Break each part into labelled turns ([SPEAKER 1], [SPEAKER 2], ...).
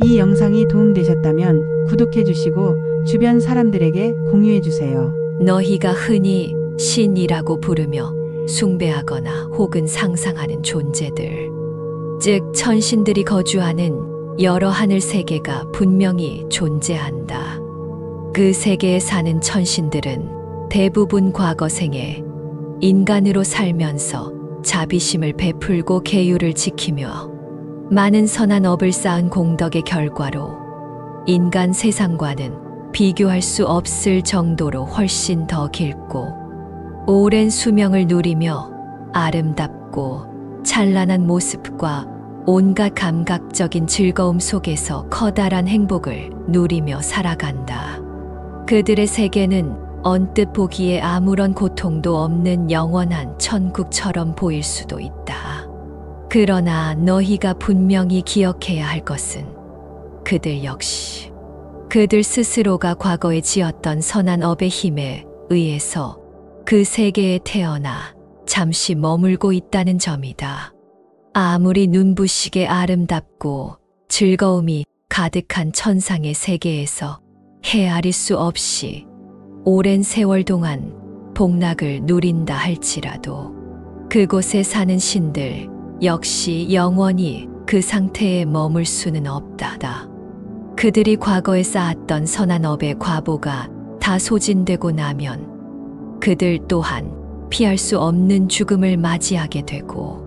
[SPEAKER 1] 이 영상이 도움되셨다면 구독해주시고 주변 사람들에게 공유해주세요.
[SPEAKER 2] 너희가 흔히 신이라고 부르며 숭배하거나 혹은 상상하는 존재들, 즉 천신들이 거주하는 여러 하늘 세계가 분명히 존재한다. 그 세계에 사는 천신들은 대부분 과거 생에 인간으로 살면서 자비심을 베풀고 계율을 지키며 많은 선한 업을 쌓은 공덕의 결과로 인간 세상과는 비교할 수 없을 정도로 훨씬 더 길고 오랜 수명을 누리며 아름답고 찬란한 모습과 온갖 감각적인 즐거움 속에서 커다란 행복을 누리며 살아간다. 그들의 세계는 언뜻 보기에 아무런 고통도 없는 영원한 천국처럼 보일 수도 있다. 그러나 너희가 분명히 기억해야 할 것은 그들 역시 그들 스스로가 과거에 지었던 선한 업의 힘에 의해서 그 세계에 태어나 잠시 머물고 있다는 점이다. 아무리 눈부시게 아름답고 즐거움이 가득한 천상의 세계에서 헤아릴 수 없이 오랜 세월 동안 복락을 누린다 할지라도 그곳에 사는 신들 역시 영원히 그 상태에 머물 수는 없다. 그들이 과거에 쌓았던 선한 업의 과보가 다 소진되고 나면 그들 또한 피할 수 없는 죽음을 맞이하게 되고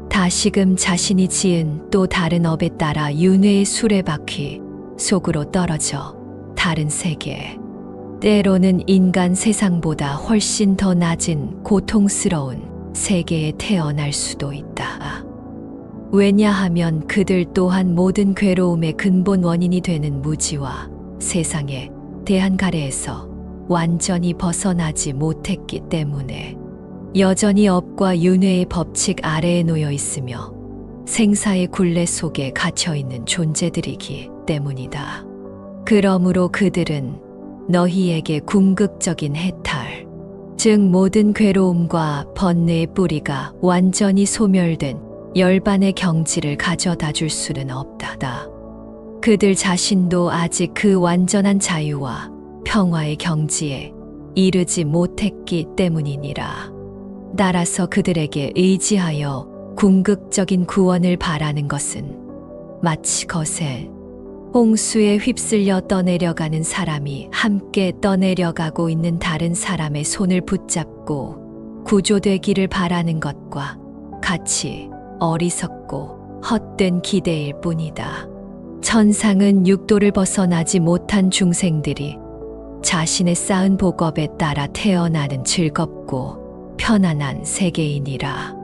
[SPEAKER 2] 다시금 자신이 지은 또 다른 업에 따라 윤회의 수레바퀴 속으로 떨어져 다른 세계, 때로는 인간 세상보다 훨씬 더 낮은 고통스러운 세계에 태어날 수도 있다. 왜냐하면 그들 또한 모든 괴로움의 근본 원인이 되는 무지와 세상에 대한 가래에서 완전히 벗어나지 못했기 때문에 여전히 업과 윤회의 법칙 아래에 놓여 있으며 생사의 굴레 속에 갇혀 있는 존재들이기 때문이다. 그러므로 그들은 너희에게 궁극적인 해탈, 즉 모든 괴로움과 번뇌의 뿌리가 완전히 소멸된 열반의 경지를 가져다 줄 수는 없다. 그들 자신도 아직 그 완전한 자유와 평화의 경지에 이르지 못했기 때문이니라. 따라서 그들에게 의지하여 궁극적인 구원을 바라는 것은 마치 거센 홍수에 휩쓸려 떠내려가는 사람이 함께 떠내려가고 있는 다른 사람의 손을 붙잡고 구조되기를 바라는 것과 같이 어리석고 헛된 기대일 뿐이다. 천상은 육도를 벗어나지 못한 중생들이 자신의 쌓은 복업에 따라 태어나는 즐겁고 편안한 세계이니라.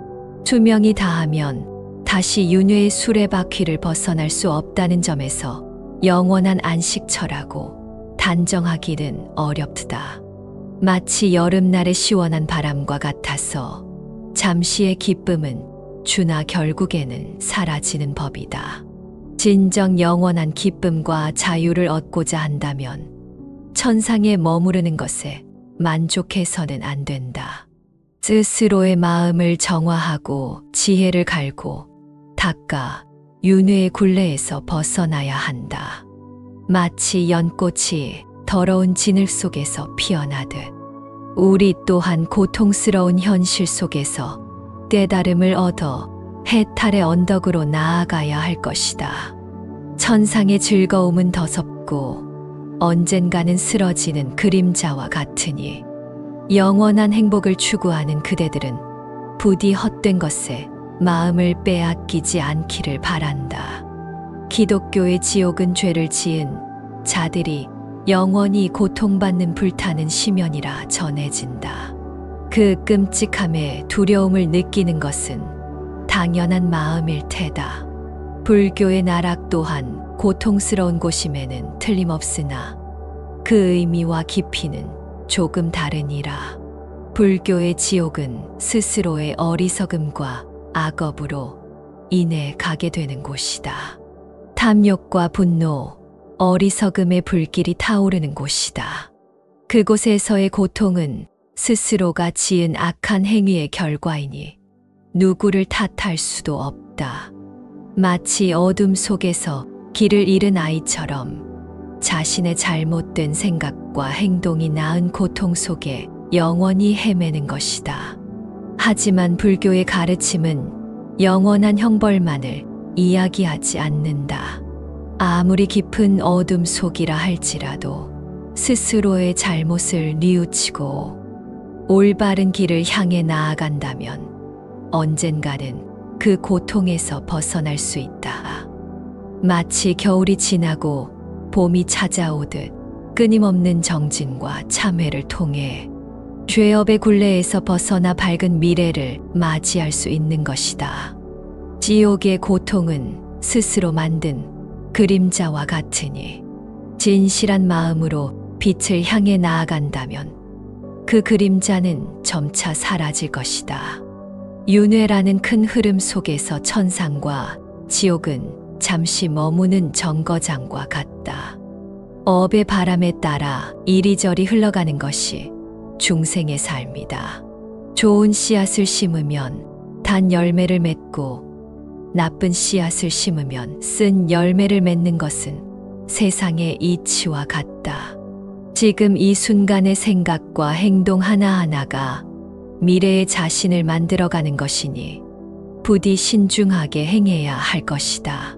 [SPEAKER 2] 수명이 다하면 다시 윤회의 수레바퀴를 벗어날 수 없다는 점에서 영원한 안식처라고 단정하기는 어렵다. 마치 여름날의 시원한 바람과 같아서 잠시의 기쁨은 주나 결국에는 사라지는 법이다. 진정 영원한 기쁨과 자유를 얻고자 한다면 천상에 머무르는 것에 만족해서는 안 된다. 스스로의 마음을 정화하고 지혜를 갈고 닦아 윤회의 굴레에서 벗어나야 한다. 마치 연꽃이 더러운 진흙 속에서 피어나듯 우리 또한 고통스러운 현실 속에서 깨달음을 얻어 해탈의 언덕으로 나아가야 할 것이다. 천상의 즐거움은 더섭고 언젠가는 쓰러지는 그림자와 같으니 영원한 행복을 추구하는 그대들은 부디 헛된 것에 마음을 빼앗기지 않기를 바란다. 기독교의 지옥은 죄를 지은 자들이 영원히 고통받는 불타는 심연이라 전해진다. 그 끔찍함에 두려움을 느끼는 것은 당연한 마음일 테다. 불교의 나락 또한 고통스러운 곳임에는 틀림없으나 그 의미와 깊이는 조금 다르니라. 불교의 지옥은 스스로의 어리석음과 악업으로 인해 가게 되는 곳이다. 탐욕과 분노, 어리석음의 불길이 타오르는 곳이다. 그곳에서의 고통은 스스로가 지은 악한 행위의 결과이니 누구를 탓할 수도 없다. 마치 어둠 속에서 길을 잃은 아이처럼 자신의 잘못된 생각과 행동이 낳은 고통 속에 영원히 헤매는 것이다. 하지만 불교의 가르침은 영원한 형벌만을 이야기하지 않는다. 아무리 깊은 어둠 속이라 할지라도 스스로의 잘못을 뉘우치고 올바른 길을 향해 나아간다면 언젠가는 그 고통에서 벗어날 수 있다. 마치 겨울이 지나고 봄이 찾아오듯 끊임없는 정진과 참회를 통해 죄업의 굴레에서 벗어나 밝은 미래를 맞이할 수 있는 것이다. 지옥의 고통은 스스로 만든 그림자와 같으니 진실한 마음으로 빛을 향해 나아간다면 그 그림자는 점차 사라질 것이다. 윤회라는 큰 흐름 속에서 천상과 지옥은 잠시 머무는 정거장과 같다. 업의 바람에 따라 이리저리 흘러가는 것이 중생의 삶이다. 좋은 씨앗을 심으면 단 열매를 맺고 나쁜 씨앗을 심으면 쓴 열매를 맺는 것은 세상의 이치와 같다. 지금 이 순간의 생각과 행동 하나하나가 미래의 자신을 만들어가는 것이니 부디 신중하게 행해야 할 것이다.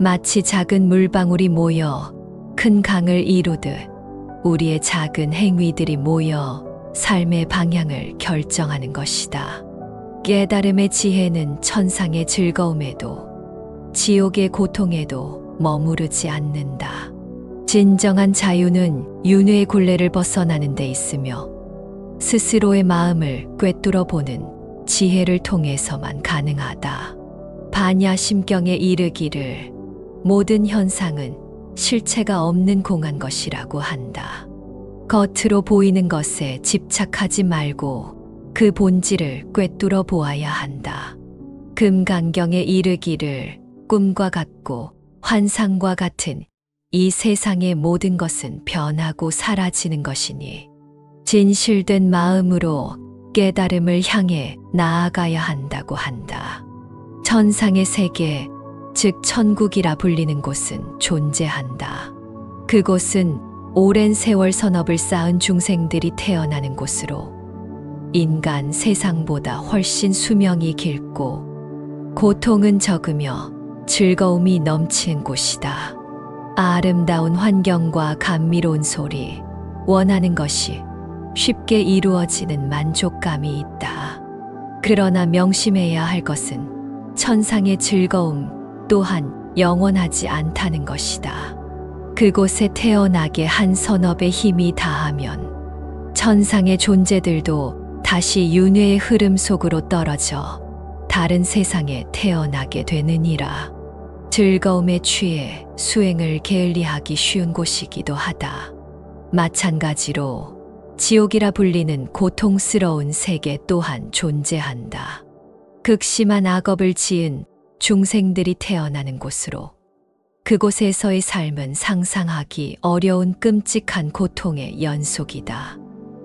[SPEAKER 2] 마치 작은 물방울이 모여 큰 강을 이루듯 우리의 작은 행위들이 모여 삶의 방향을 결정하는 것이다. 깨달음의 지혜는 천상의 즐거움에도 지옥의 고통에도 머무르지 않는다. 진정한 자유는 윤회의 굴레를 벗어나는 데 있으며 스스로의 마음을 꿰뚫어 보는 지혜를 통해서만 가능하다. 반야심경에 이르기를 모든 현상은 실체가 없는 공한 것이라고 한다. 겉으로 보이는 것에 집착하지 말고 그 본질을 꿰뚫어 보아야 한다. 금강경에 이르기를 꿈과 같고 환상과 같은 이 세상의 모든 것은 변하고 사라지는 것이니 진실된 마음으로 깨달음을 향해 나아가야 한다고 한다. 천상의 세계, 즉 천국이라 불리는 곳은 존재한다. 그곳은 오랜 세월 선업을 쌓은 중생들이 태어나는 곳으로 인간 세상보다 훨씬 수명이 길고 고통은 적으며 즐거움이 넘치는 곳이다. 아름다운 환경과 감미로운 소리, 원하는 것이 쉽게 이루어지는 만족감이 있다. 그러나 명심해야 할 것은 천상의 즐거움 또한 영원하지 않다는 것이다. 그곳에 태어나게 한 선업의 힘이 다하면 천상의 존재들도 다시 윤회의 흐름 속으로 떨어져 다른 세상에 태어나게 되느니라. 즐거움에 취해 수행을 게을리하기 쉬운 곳이기도 하다. 마찬가지로 지옥이라 불리는 고통스러운 세계 또한 존재한다. 극심한 악업을 지은 중생들이 태어나는 곳으로 그곳에서의 삶은 상상하기 어려운 끔찍한 고통의 연속이다.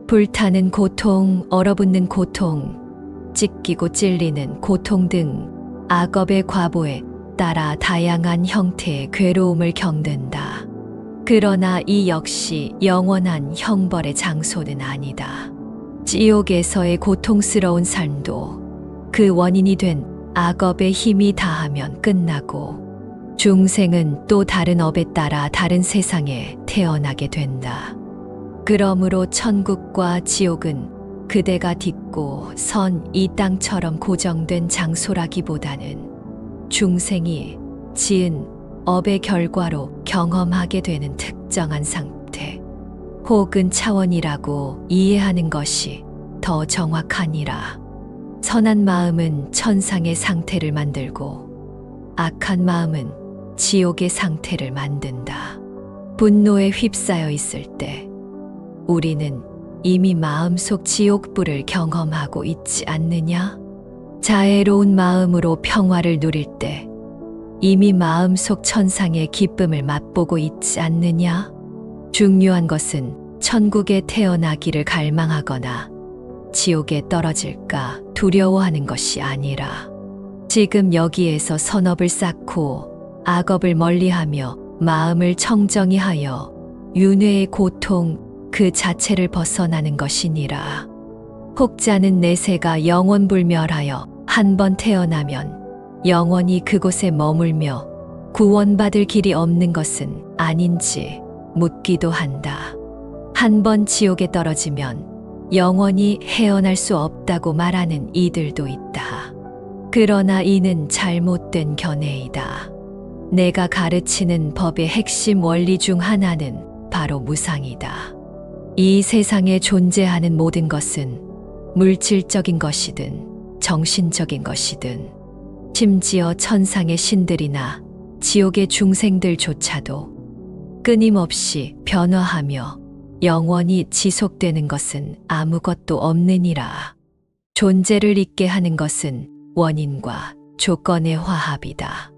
[SPEAKER 2] 불타는 고통, 얼어붙는 고통, 찢기고 찔리는 고통 등 악업의 과보에 따라 다양한 형태의 괴로움을 겪는다. 그러나 이 역시 영원한 형벌의 장소는 아니다. 지옥에서의 고통스러운 삶도 그 원인이 된 악업의 힘이 다하면 끝나고 중생은 또 다른 업에 따라 다른 세상에 태어나게 된다. 그러므로 천국과 지옥은 그대가 딛고 선 이 땅처럼 고정된 장소라기보다는 중생이 지은 업의 결과로 경험하게 되는 특정한 상태 혹은 차원이라고 이해하는 것이 더 정확하니라. 선한 마음은 천상의 상태를 만들고 악한 마음은 지옥의 상태를 만든다. 분노에 휩싸여 있을 때 우리는 이미 마음속 지옥불을 경험하고 있지 않느냐? 자애로운 마음으로 평화를 누릴 때 이미 마음속 천상의 기쁨을 맛보고 있지 않느냐? 중요한 것은 천국에 태어나기를 갈망하거나 지옥에 떨어질까 두려워하는 것이 아니라 지금 여기에서 선업을 쌓고 악업을 멀리하며 마음을 청정히 하여 윤회의 고통 그 자체를 벗어나는 것이니라. 혹자는 내세가 영원불멸하여 한 번 태어나면 영원히 그곳에 머물며 구원받을 길이 없는 것은 아닌지 묻기도 한다. 한 번 지옥에 떨어지면 영원히 헤어날 수 없다고 말하는 이들도 있다. 그러나 이는 잘못된 견해이다. 내가 가르치는 법의 핵심 원리 중 하나는 바로 무상이다. 이 세상에 존재하는 모든 것은 물질적인 것이든 정신적인 것이든 심지어 천상의 신들이나 지옥의 중생들조차도 끊임없이 변화하며 영원히 지속되는 것은 아무것도 없느니라. 존재를 있게 하는 것은 원인과 조건의 화합이다.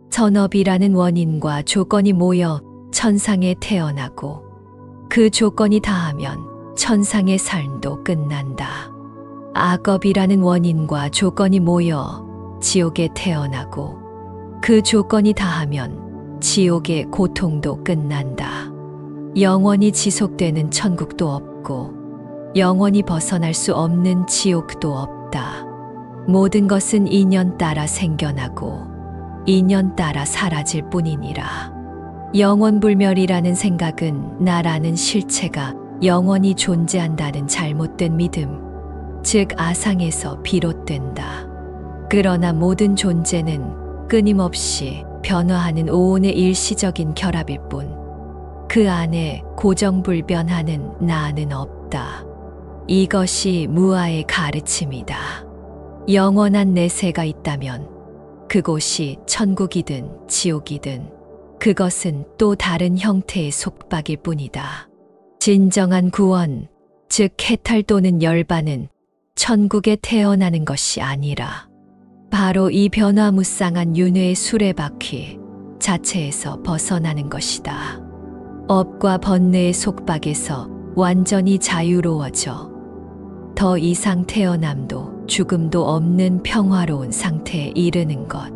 [SPEAKER 2] 선업이라는 원인과 조건이 모여 천상에 태어나고 그 조건이 다하면 천상의 삶도 끝난다. 악업이라는 원인과 조건이 모여 지옥에 태어나고 그 조건이 다하면 지옥의 고통도 끝난다. 영원히 지속되는 천국도 없고 영원히 벗어날 수 없는 지옥도 없다. 모든 것은 인연 따라 생겨나고 인연 따라 사라질 뿐이니라. 영원불멸이라는 생각은 나라는 실체가 영원히 존재한다는 잘못된 믿음, 즉 아상에서 비롯된다. 그러나 모든 존재는 끊임없이 변화하는 오온의 일시적인 결합일 뿐, 그 안에 고정불변하는 나는 없다. 이것이 무아의 가르침이다. 영원한 내세가 있다면 그곳이 천국이든 지옥이든 그것은 또 다른 형태의 속박일 뿐이다. 진정한 구원, 즉 해탈 또는 열반은 천국에 태어나는 것이 아니라 바로 이 변화무쌍한 윤회의 수레바퀴 자체에서 벗어나는 것이다. 업과 번뇌의 속박에서 완전히 자유로워져 더 이상 태어남도 죽음도 없는 평화로운 상태에 이르는 것.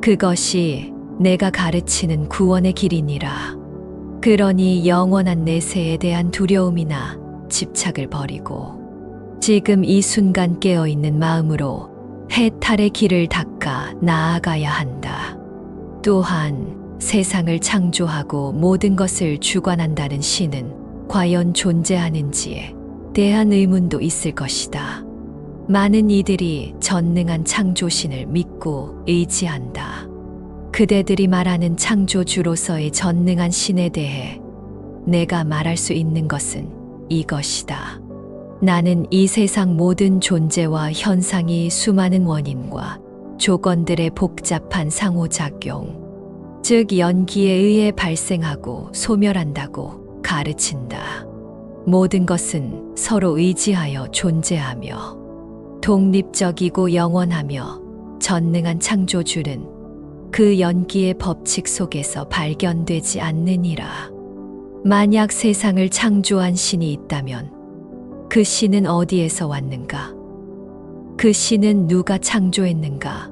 [SPEAKER 2] 그것이 내가 가르치는 구원의 길이니라. 그러니 영원한 내세에 대한 두려움이나 집착을 버리고 지금 이 순간 깨어있는 마음으로 해탈의 길을 닦아 나아가야 한다. 또한 세상을 창조하고 모든 것을 주관한다는 신은 과연 존재하는지에 대한 의문도 있을 것이다. 많은 이들이 전능한 창조신을 믿고 의지한다. 그대들이 말하는 창조주로서의 전능한 신에 대해 내가 말할 수 있는 것은 이것이다. 나는 이 세상 모든 존재와 현상이 수많은 원인과 조건들의 복잡한 상호작용, 즉 연기에 의해 발생하고 소멸한다고 가르친다. 모든 것은 서로 의지하여 존재하며 독립적이고 영원하며 전능한 창조주는 그 연기의 법칙 속에서 발견되지 않느니라. 만약 세상을 창조한 신이 있다면 그 신은 어디에서 왔는가? 그 신은 누가 창조했는가?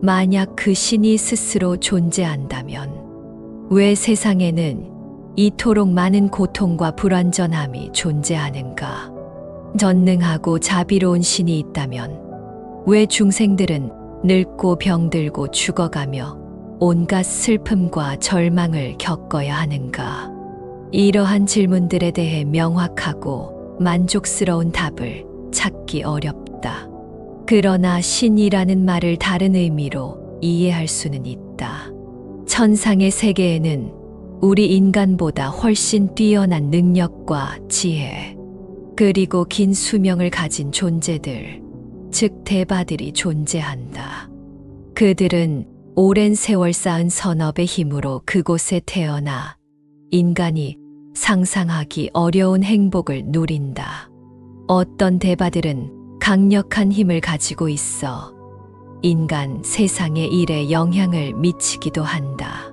[SPEAKER 2] 만약 그 신이 스스로 존재한다면 왜 세상에는 이토록 많은 고통과 불완전함이 존재하는가? 전능하고 자비로운 신이 있다면 왜 중생들은 늙고 병들고 죽어가며 온갖 슬픔과 절망을 겪어야 하는가? 이러한 질문들에 대해 명확하고 만족스러운 답을 찾기 어렵다. 그러나 신이라는 말을 다른 의미로 이해할 수는 있다. 천상의 세계에는 우리 인간보다 훨씬 뛰어난 능력과 지혜, 그리고 긴 수명을 가진 존재들, 즉 대바들이 존재한다. 그들은 오랜 세월 쌓은 선업의 힘으로 그곳에 태어나 인간이 상상하기 어려운 행복을 누린다. 어떤 대바들은 강력한 힘을 가지고 있어 인간 세상의 일에 영향을 미치기도 한다.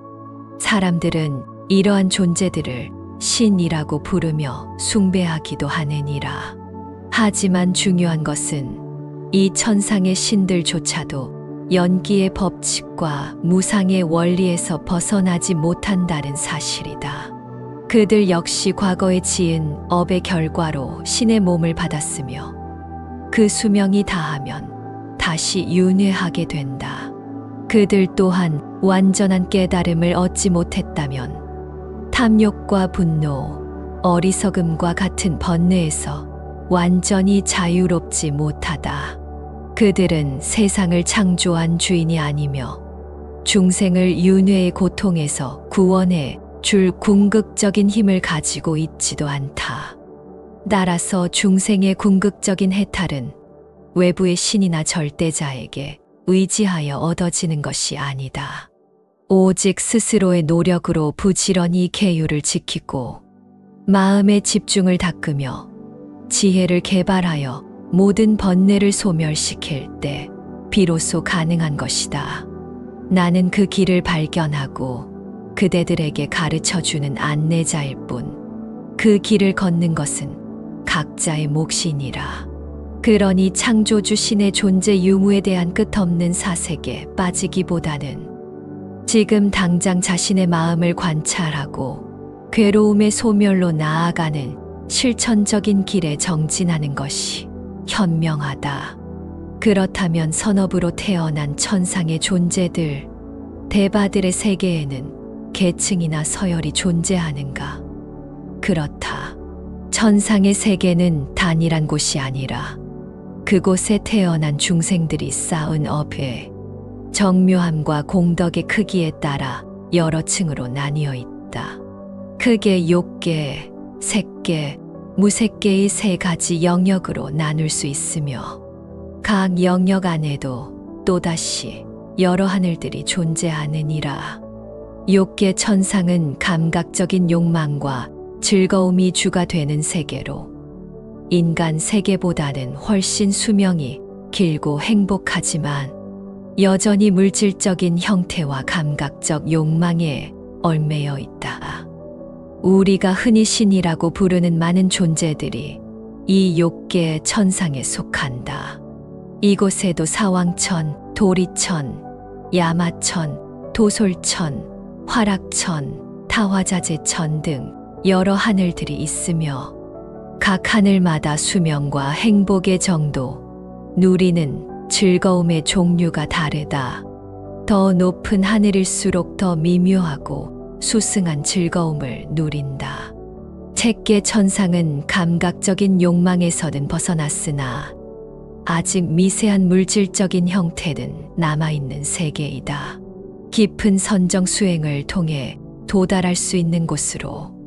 [SPEAKER 2] 사람들은 이러한 존재들을 신이라고 부르며 숭배하기도 하느니라. 하지만 중요한 것은 이 천상의 신들조차도 연기의 법칙과 무상의 원리에서 벗어나지 못한다는 사실이다. 그들 역시 과거에 지은 업의 결과로 신의 몸을 받았으며 그 수명이 다하면 다시 윤회하게 된다. 그들 또한 완전한 깨달음을 얻지 못했다면 탐욕과 분노, 어리석음과 같은 번뇌에서 완전히 자유롭지 못하다. 그들은 세상을 창조한 주인이 아니며 중생을 윤회의 고통에서 구원해 줄 궁극적인 힘을 가지고 있지도 않다. 따라서 중생의 궁극적인 해탈은 외부의 신이나 절대자에게 의지하여 얻어지는 것이 아니다. 오직 스스로의 노력으로 부지런히 계율을 지키고 마음의 집중을 닦으며 지혜를 개발하여 모든 번뇌를 소멸시킬 때 비로소 가능한 것이다. 나는 그 길을 발견하고 그대들에게 가르쳐주는 안내자일 뿐 그 길을 걷는 것은 각자의 몫이니라. 그러니 창조주 신의 존재 유무에 대한 끝없는 사색에 빠지기보다는 지금 당장 자신의 마음을 관찰하고 괴로움의 소멸로 나아가는 실천적인 길에 정진하는 것이 현명하다. 그렇다면 선업으로 태어난 천상의 존재들, 대바들의 세계에는 계층이나 서열이 존재하는가? 그렇다. 천상의 세계는 단일한 곳이 아니라 그곳에 태어난 중생들이 쌓은 업의 정묘함과 공덕의 크기에 따라 여러 층으로 나뉘어 있다. 크게 욕계, 색계, 무색계의 세 가지 영역으로 나눌 수 있으며 각 영역 안에도 또다시 여러 하늘들이 존재하느니라. 욕계 천상은 감각적인 욕망과 즐거움이 주가 되는 세계로 인간 세계보다는 훨씬 수명이 길고 행복하지만 여전히 물질적인 형태와 감각적 욕망에 얽매여 있다. 우리가 흔히 신이라고 부르는 많은 존재들이 이 욕계 천상에 속한다. 이곳에도 사왕천, 도리천, 야마천, 도솔천, 화락천, 타화자재천 등 여러 하늘들이 있으며 각 하늘마다 수명과 행복의 정도, 누리는 즐거움의 종류가 다르다. 더 높은 하늘일수록 더 미묘하고 수승한 즐거움을 누린다. 책계 천상은 감각적인 욕망에서는 벗어났으나 아직 미세한 물질적인 형태는 남아있는 세계이다. 깊은 선정 수행을 통해 도달할 수 있는 곳으로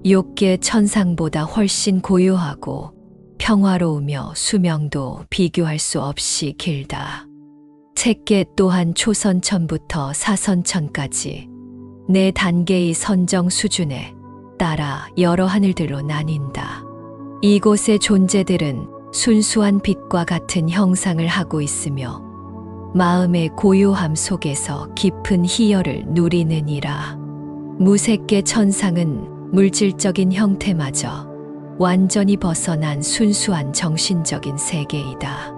[SPEAKER 2] 욕계 천상보다 훨씬 고요하고 평화로우며 수명도 비교할 수 없이 길다. 책계 또한 초선천부터 사선천까지 네 단계의 선정 수준에 따라 여러 하늘들로 나뉜다. 이곳의 존재들은 순수한 빛과 같은 형상을 하고 있으며 마음의 고요함 속에서 깊은 희열을 누리느니라. 무색계 천상은 물질적인 형태마저 완전히 벗어난 순수한 정신적인 세계이다.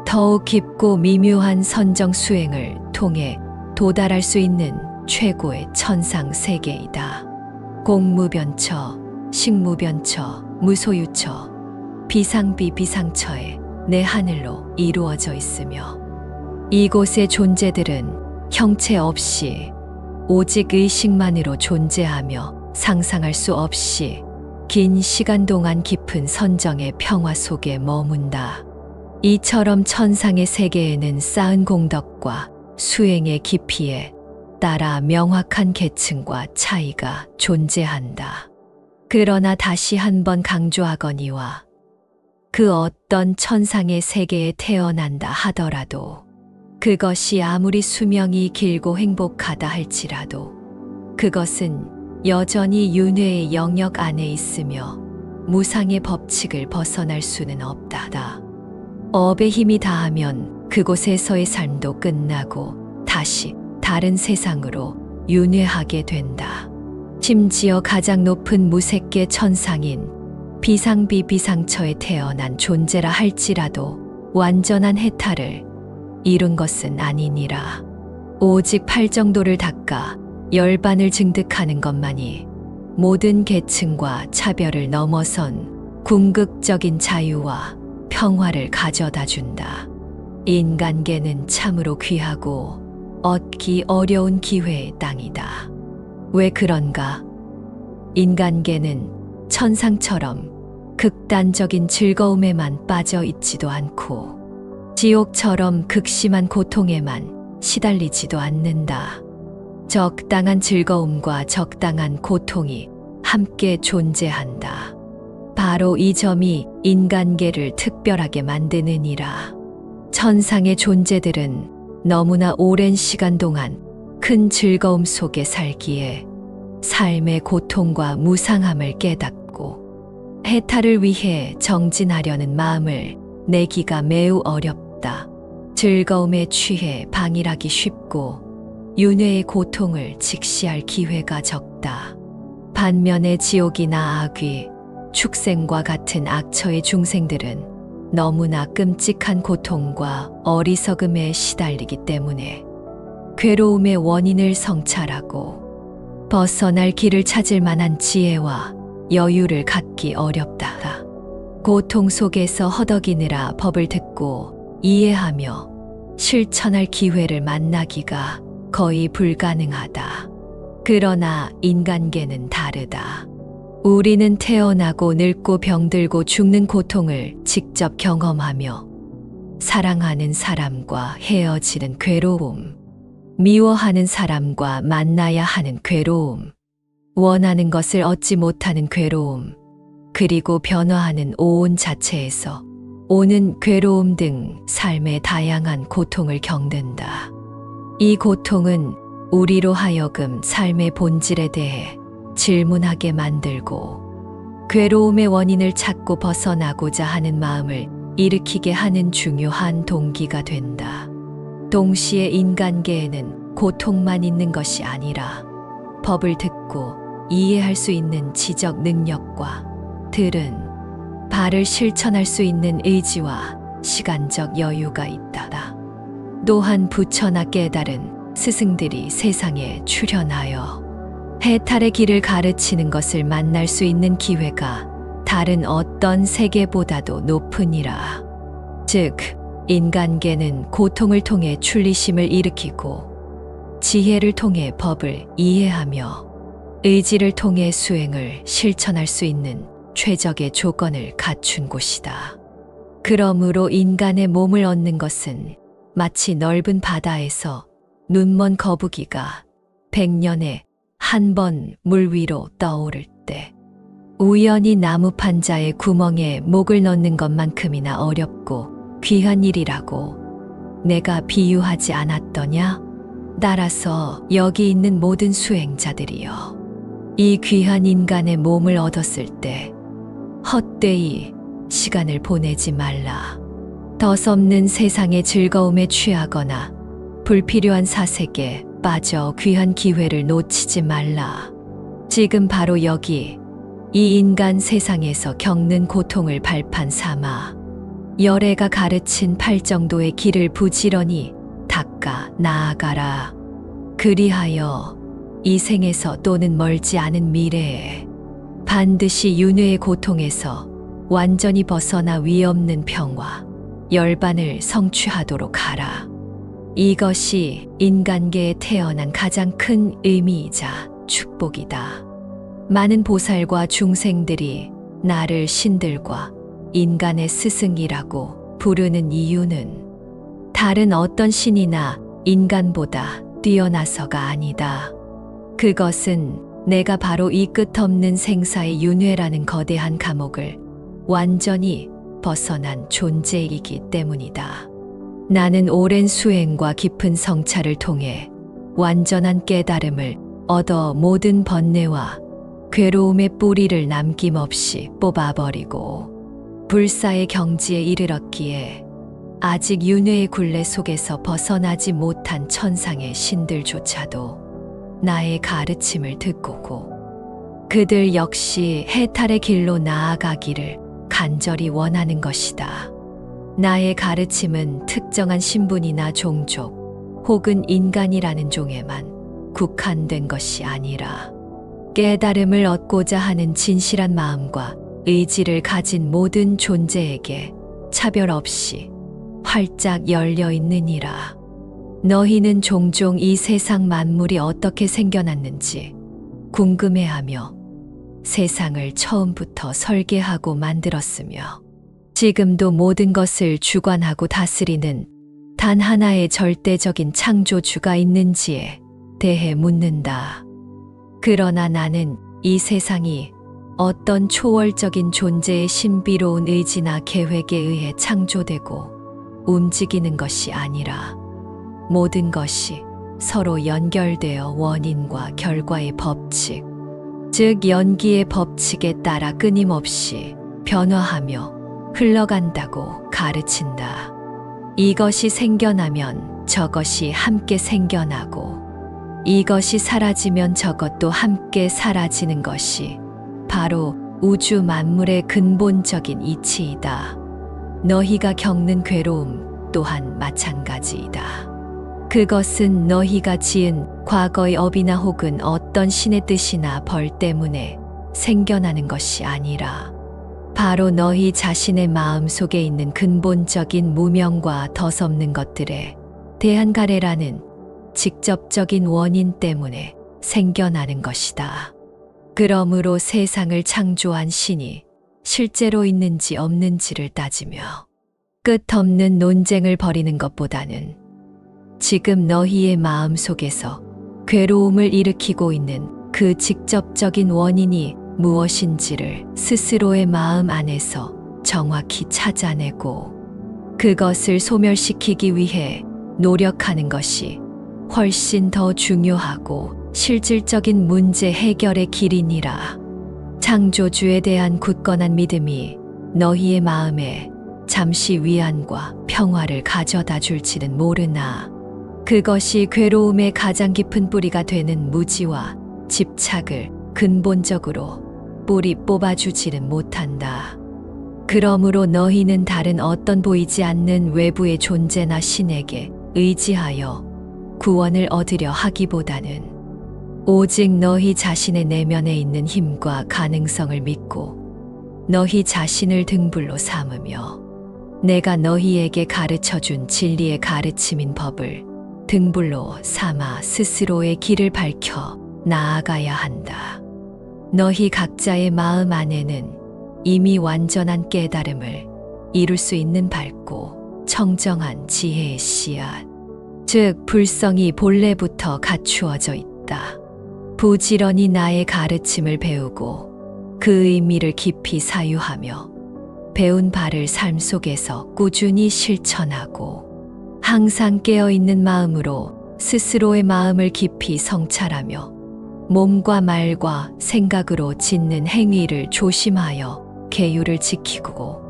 [SPEAKER 2] 더욱 깊고 미묘한 선정 수행을 통해 도달할 수 있는 최고의 천상 세계이다. 공무변처, 식무변처, 무소유처, 비상비비상처의 네 하늘로 이루어져 있으며 이곳의 존재들은 형체 없이 오직 의식만으로 존재하며 상상할 수 없이 긴 시간 동안 깊은 선정의 평화 속에 머문다. 이처럼 천상의 세계에는 쌓은 공덕과 수행의 깊이에 따라 명확한 계층과 차이가 존재한다. 그러나 다시 한번 강조하거니와 그 어떤 천상의 세계에 태어난다 하더라도 그것이 아무리 수명이 길고 행복하다 할지라도 그것은 여전히 윤회의 영역 안에 있으며 무상의 법칙을 벗어날 수는 없다. 업의 힘이 다하면 그곳에서의 삶도 끝나고 다시 다른 세상으로 윤회하게 된다. 심지어 가장 높은 무색계 천상인 비상비비상처에 태어난 존재라 할지라도 완전한 해탈을 이룬 것은 아니니라. 오직 팔정도를 닦아 열반을 증득하는 것만이 모든 계층과 차별을 넘어선 궁극적인 자유와 평화를 가져다 준다. 인간계는 참으로 귀하고 얻기 어려운 기회의 땅이다. 왜 그런가? 인간계는 천상처럼 극단적인 즐거움에만 빠져 있지도 않고 지옥처럼 극심한 고통에만 시달리지도 않는다. 적당한 즐거움과 적당한 고통이 함께 존재한다. 바로 이 점이 인간계를 특별하게 만드느니라. 천상의 존재들은 너무나 오랜 시간 동안 큰 즐거움 속에 살기에 삶의 고통과 무상함을 깨닫고 해탈을 위해 정진하려는 마음을 내기가 매우 어렵다. 즐거움에 취해 방일하기 쉽고 윤회의 고통을 직시할 기회가 적다. 반면에 지옥이나 악귀, 축생과 같은 악처의 중생들은 너무나 끔찍한 고통과 어리석음에 시달리기 때문에 괴로움의 원인을 성찰하고 벗어날 길을 찾을 만한 지혜와 여유를 갖기 어렵다. 고통 속에서 허덕이느라 법을 듣고 이해하며 실천할 기회를 만나기가 거의 불가능하다. 그러나 인간계는 다르다. 우리는 태어나고 늙고 병들고 죽는 고통을 직접 경험하며 사랑하는 사람과 헤어지는 괴로움, 미워하는 사람과 만나야 하는 괴로움, 원하는 것을 얻지 못하는 괴로움, 그리고 변화하는 오온 자체에서 오는 괴로움 등 삶의 다양한 고통을 겪는다. 이 고통은 우리로 하여금 삶의 본질에 대해 질문하게 만들고 괴로움의 원인을 찾고 벗어나고자 하는 마음을 일으키게 하는 중요한 동기가 된다. 동시에 인간계에는 고통만 있는 것이 아니라 법을 듣고 이해할 수 있는 지적 능력과 들은 바를 실천할 수 있는 의지와 시간적 여유가 있다. 또한 부처나 깨달은 스승들이 세상에 출현하여 해탈의 길을 가르치는 것을 만날 수 있는 기회가 다른 어떤 세계보다도 높으니라. 즉, 인간계는 고통을 통해 출리심을 일으키고 지혜를 통해 법을 이해하며 의지를 통해 수행을 실천할 수 있는 최적의 조건을 갖춘 곳이다. 그러므로 인간의 몸을 얻는 것은 마치 넓은 바다에서 눈먼 거북이가 100년에 한 번 물 위로 떠오를 때 우연히 나무 판자의 구멍에 목을 넣는 것만큼이나 어렵고 귀한 일이라고 내가 비유하지 않았더냐? 따라서 여기 있는 모든 수행자들이여, 이 귀한 인간의 몸을 얻었을 때 헛되이 시간을 보내지 말라. 덧없는 세상의 즐거움에 취하거나 불필요한 사색에 빠져 귀한 기회를 놓치지 말라. 지금 바로 여기 이 인간 세상에서 겪는 고통을 발판 삼아 열애가 가르친 팔정도의 길을 부지런히 닦아 나아가라. 그리하여 이 생에서 또는 멀지 않은 미래에 반드시 윤회의 고통에서 완전히 벗어나 위없는 평화, 열반을 성취하도록 하라. 이것이 인간계에 태어난 가장 큰 의미이자 축복이다. 많은 보살과 중생들이 나를 신들과 인간의 스승이라고 부르는 이유는 다른 어떤 신이나 인간보다 뛰어나서가 아니다. 그것은 내가 바로 이 끝없는 생사의 윤회라는 거대한 감옥을 완전히 벗어난 존재이기 때문이다. 나는 오랜 수행과 깊은 성찰을 통해 완전한 깨달음을 얻어 모든 번뇌와 괴로움의 뿌리를 남김없이 뽑아버리고 불사의 경지에 이르렀기에 아직 윤회의 굴레 속에서 벗어나지 못한 천상의 신들조차도 나의 가르침을 듣고고 그들 역시 해탈의 길로 나아가기를 간절히 원하는 것이다. 나의 가르침은 특정한 신분이나 종족 혹은 인간이라는 종에만 국한된 것이 아니라 깨달음을 얻고자 하는 진실한 마음과 의지를 가진 모든 존재에게 차별 없이 활짝 열려 있느니라. 너희는 종종 이 세상 만물이 어떻게 생겨났는지 궁금해하며 세상을 처음부터 설계하고 만들었으며 지금도 모든 것을 주관하고 다스리는 단 하나의 절대적인 창조주가 있는지에 대해 묻는다. 그러나 나는 이 세상이 어떤 초월적인 존재의 신비로운 의지나 계획에 의해 창조되고 움직이는 것이 아니라 모든 것이 서로 연결되어 원인과 결과의 법칙, 즉 연기의 법칙에 따라 끊임없이 변화하며 흘러간다고 가르친다. 이것이 생겨나면 저것이 함께 생겨나고 이것이 사라지면 저것도 함께 사라지는 것이 바로 우주 만물의 근본적인 이치이다. 너희가 겪는 괴로움 또한 마찬가지이다. 그것은 너희가 지은 과거의 업이나 혹은 어떤 신의 뜻이나 벌 때문에 생겨나는 것이 아니라 바로 너희 자신의 마음 속에 있는 근본적인 무명과 덧없는 것들에 대한 가래라는 직접적인 원인 때문에 생겨나는 것이다. 그러므로 세상을 창조한 신이 실제로 있는지 없는지를 따지며 끝없는 논쟁을 벌이는 것보다는 지금 너희의 마음 속에서 괴로움을 일으키고 있는 그 직접적인 원인이 무엇인지를 스스로의 마음 안에서 정확히 찾아내고 그것을 소멸시키기 위해 노력하는 것이 훨씬 더 중요하고 실질적인 문제 해결의 길이니라. 창조주에 대한 굳건한 믿음이 너희의 마음에 잠시 위안과 평화를 가져다 줄지는 모르나 그것이 괴로움의 가장 깊은 뿌리가 되는 무지와 집착을 근본적으로 뿌리 뽑아주지는 못한다. 그러므로 너희는 다른 어떤 보이지 않는 외부의 존재나 신에게 의지하여 구원을 얻으려 하기보다는 오직 너희 자신의 내면에 있는 힘과 가능성을 믿고 너희 자신을 등불로 삼으며 내가 너희에게 가르쳐준 진리의 가르침인 법을 등불로 삼아 스스로의 길을 밝혀 나아가야 한다. 너희 각자의 마음 안에는 이미 완전한 깨달음을 이룰 수 있는 밝고 청정한 지혜의 씨앗, 즉 불성이 본래부터 갖추어져 있다. 부지런히 나의 가르침을 배우고 그 의미를 깊이 사유하며 배운 바를 삶 속에서 꾸준히 실천하고 항상 깨어있는 마음으로 스스로의 마음을 깊이 성찰하며 몸과 말과 생각으로 짓는 행위를 조심하여 계율을 지키고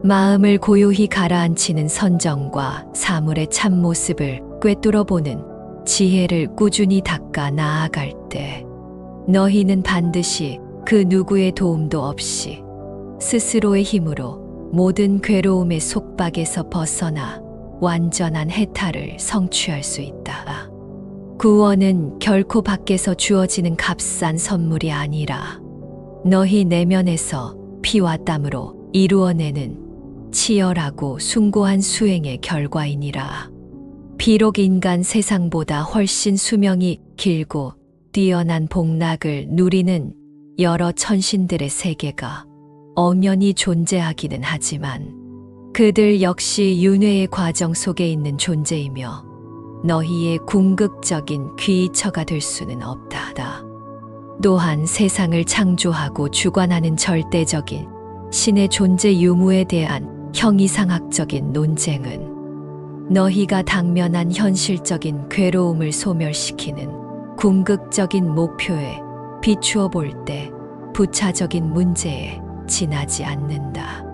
[SPEAKER 2] 마음을 고요히 가라앉히는 선정과 사물의 참모습을 꿰뚫어보는 지혜를 꾸준히 닦아 나아갈 때 너희는 반드시 그 누구의 도움도 없이 스스로의 힘으로 모든 괴로움의 속박에서 벗어나 완전한 해탈을 성취할 수 있다. 구원은 결코 밖에서 주어지는 값싼 선물이 아니라 너희 내면에서 피와 땀으로 이루어내는 치열하고 숭고한 수행의 결과이니라. 비록 인간 세상보다 훨씬 수명이 길고 뛰어난 복락을 누리는 여러 천신들의 세계가 엄연히 존재하기는 하지만 그들 역시 윤회의 과정 속에 있는 존재이며 너희의 궁극적인 귀처가 될 수는 없다. 또한 세상을 창조하고 주관하는 절대적인 신의 존재 유무에 대한 형이상학적인 논쟁은 너희가 당면한 현실적인 괴로움을 소멸시키는 궁극적인 목표에 비추어 볼 때 부차적인 문제에 지나지 않는다.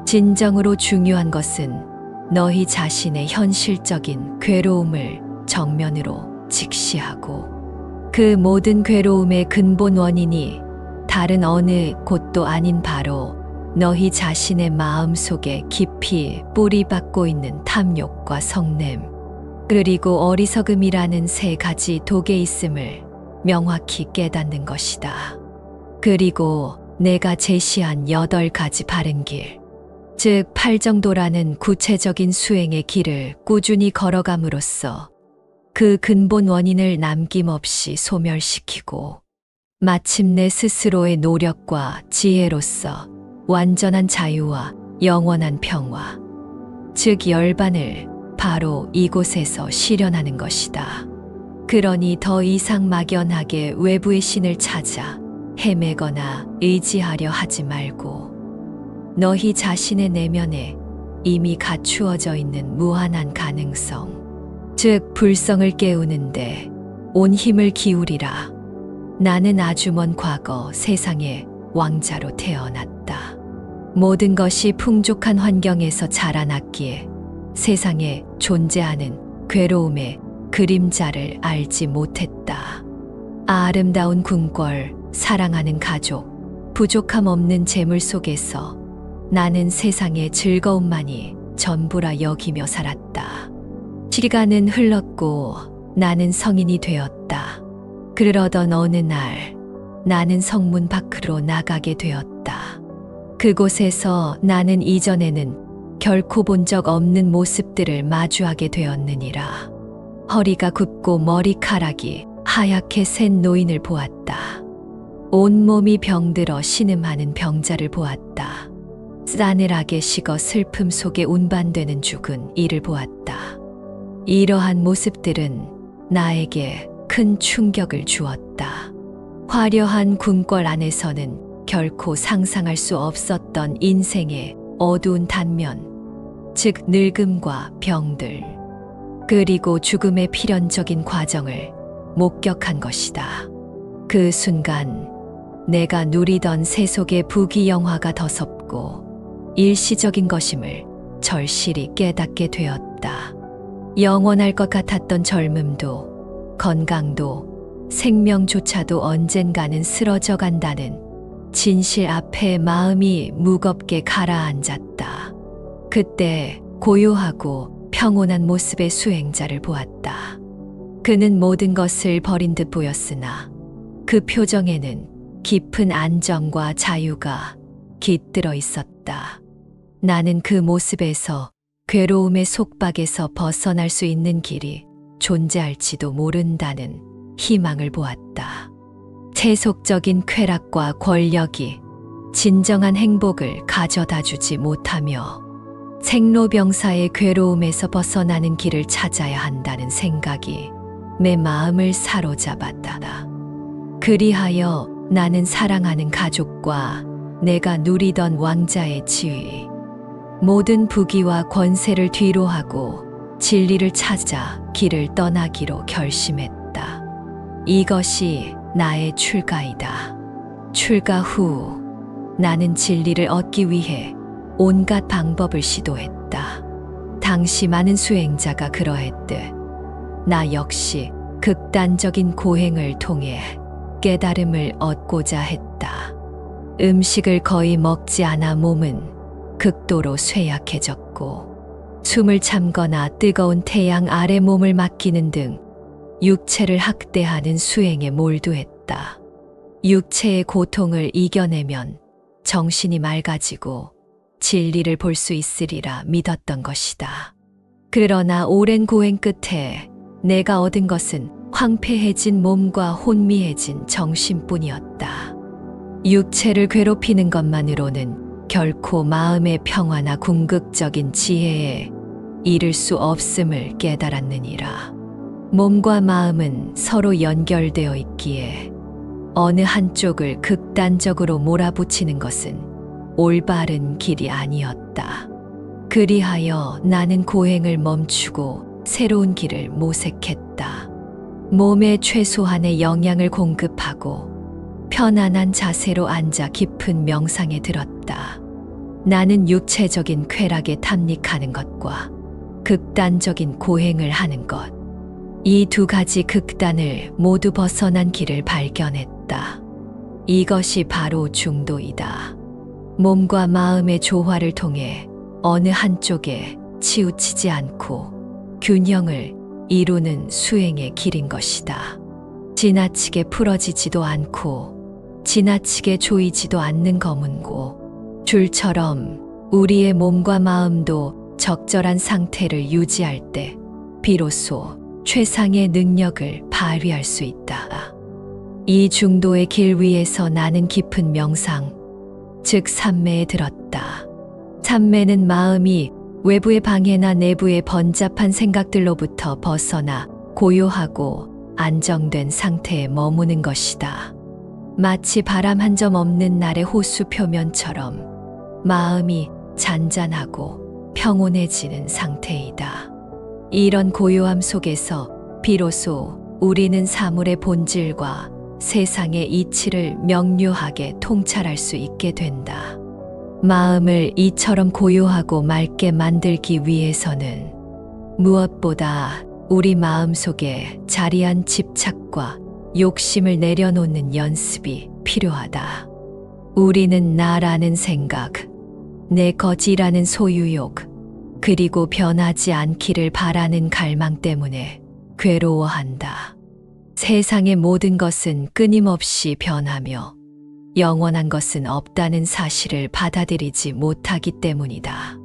[SPEAKER 2] 진정으로 중요한 것은 너희 자신의 현실적인 괴로움을 정면으로 직시하고 그 모든 괴로움의 근본 원인이 다른 어느 곳도 아닌 바로 너희 자신의 마음 속에 깊이 뿌리박고 있는 탐욕과 성냄, 그리고 어리석음이라는 세 가지 독에 있음을 명확히 깨닫는 것이다. 그리고 내가 제시한 8가지 바른 길, 즉 팔정도라는 구체적인 수행의 길을 꾸준히 걸어감으로써 그 근본 원인을 남김없이 소멸시키고 마침내 스스로의 노력과 지혜로서 완전한 자유와 영원한 평화, 즉 열반을 바로 이곳에서 실현하는 것이다. 그러니 더 이상 막연하게 외부의 신을 찾아 헤매거나 의지하려 하지 말고 너희 자신의 내면에 이미 갖추어져 있는 무한한 가능성, 즉 불성을 깨우는데 온 힘을 기울이라. 나는 아주 먼 과거 세상의 왕자로 태어났다. 모든 것이 풍족한 환경에서 자라났기에 세상에 존재하는 괴로움의 그림자를 알지 못했다. 아름다운 궁궐, 사랑하는 가족, 부족함 없는 재물 속에서 나는 세상의 즐거움만이 전부라 여기며 살았다. 시간은 흘렀고 나는 성인이 되었다. 그러던 어느 날 나는 성문 밖으로 나가게 되었다. 그곳에서 나는 이전에는 결코 본 적 없는 모습들을 마주하게 되었느니라. 허리가 굽고 머리카락이 하얗게 샌 노인을 보았다. 온몸이 병들어 신음하는 병자를 보았다. 싸늘하게 식어 슬픔 속에 운반되는 죽은 이를 보았다. 이러한 모습들은 나에게 큰 충격을 주었다. 화려한 궁궐 안에서는 결코 상상할 수 없었던 인생의 어두운 단면, 즉 늙음과 병들, 그리고 죽음의 필연적인 과정을 목격한 것이다. 그 순간 내가 누리던 세속의 부귀영화가 더섭고 일시적인 것임을 절실히 깨닫게 되었다. 영원할 것 같았던 젊음도 건강도 생명조차도 언젠가는 쓰러져 간다는 진실 앞에 마음이 무겁게 가라앉았다. 그때 고요하고 평온한 모습의 수행자를 보았다. 그는 모든 것을 버린 듯 보였으나 그 표정에는 깊은 안정과 자유가 깃들어 있었다. 나는 그 모습에서 괴로움의 속박에서 벗어날 수 있는 길이 존재할지도 모른다는 희망을 보았다. 세속적인 쾌락과 권력이 진정한 행복을 가져다 주지 못하며 생로병사의 괴로움에서 벗어나는 길을 찾아야 한다는 생각이 내 마음을 사로잡았다. 그리하여 나는 사랑하는 가족과 내가 누리던 왕자의 지위, 모든 부귀와 권세를 뒤로하고 진리를 찾아 길을 떠나기로 결심했다. 이것이 나의 출가이다. 출가 후 나는 진리를 얻기 위해 온갖 방법을 시도했다. 당시 많은 수행자가 그러했듯 나 역시 극단적인 고행을 통해 깨달음을 얻고자 했다. 음식을 거의 먹지 않아 몸은 극도로 쇠약해졌고 숨을 참거나 뜨거운 태양 아래 몸을 맡기는 등 육체를 학대하는 수행에 몰두했다. 육체의 고통을 이겨내면 정신이 맑아지고 진리를 볼 수 있으리라 믿었던 것이다. 그러나 오랜 고행 끝에 내가 얻은 것은 황폐해진 몸과 혼미해진 정신뿐이었다. 육체를 괴롭히는 것만으로는 결코 마음의 평화나 궁극적인 지혜에 이를 수 없음을 깨달았느니라. 몸과 마음은 서로 연결되어 있기에 어느 한쪽을 극단적으로 몰아붙이는 것은 올바른 길이 아니었다. 그리하여 나는 고행을 멈추고 새로운 길을 모색했다. 몸에 최소한의 영양을 공급하고 편안한 자세로 앉아 깊은 명상에 들었다. 나는 육체적인 쾌락에 탐닉하는 것과 극단적인 고행을 하는 것, 이 두 가지 극단을 모두 벗어난 길을 발견했다. 이것이 바로 중도이다. 몸과 마음의 조화를 통해 어느 한쪽에 치우치지 않고 균형을 이루는 수행의 길인 것이다. 지나치게 풀어지지도 않고 지나치게 조이지도 않는 검은고 줄처럼 우리의 몸과 마음도 적절한 상태를 유지할 때 비로소 최상의 능력을 발휘할 수 있다. 이 중도의 길 위에서 나는 깊은 명상, 즉 삼매에 들었다. 삼매는 마음이 외부의 방해나 내부의 번잡한 생각들로부터 벗어나 고요하고 안정된 상태에 머무는 것이다. 마치 바람 한 점 없는 날의 호수 표면처럼 마음이 잔잔하고 평온해지는 상태이다. 이런 고요함 속에서 비로소 우리는 사물의 본질과 세상의 이치를 명료하게 통찰할 수 있게 된다. 마음을 이처럼 고요하고 맑게 만들기 위해서는 무엇보다 우리 마음 속에 자리한 집착과 욕심을 내려놓는 연습이 필요하다. 우리는 나라는 생각, 내 것이라는 소유욕, 그리고 변하지 않기를 바라는 갈망 때문에 괴로워한다. 세상의 모든 것은 끊임없이 변하며 영원한 것은 없다는 사실을 받아들이지 못하기 때문이다.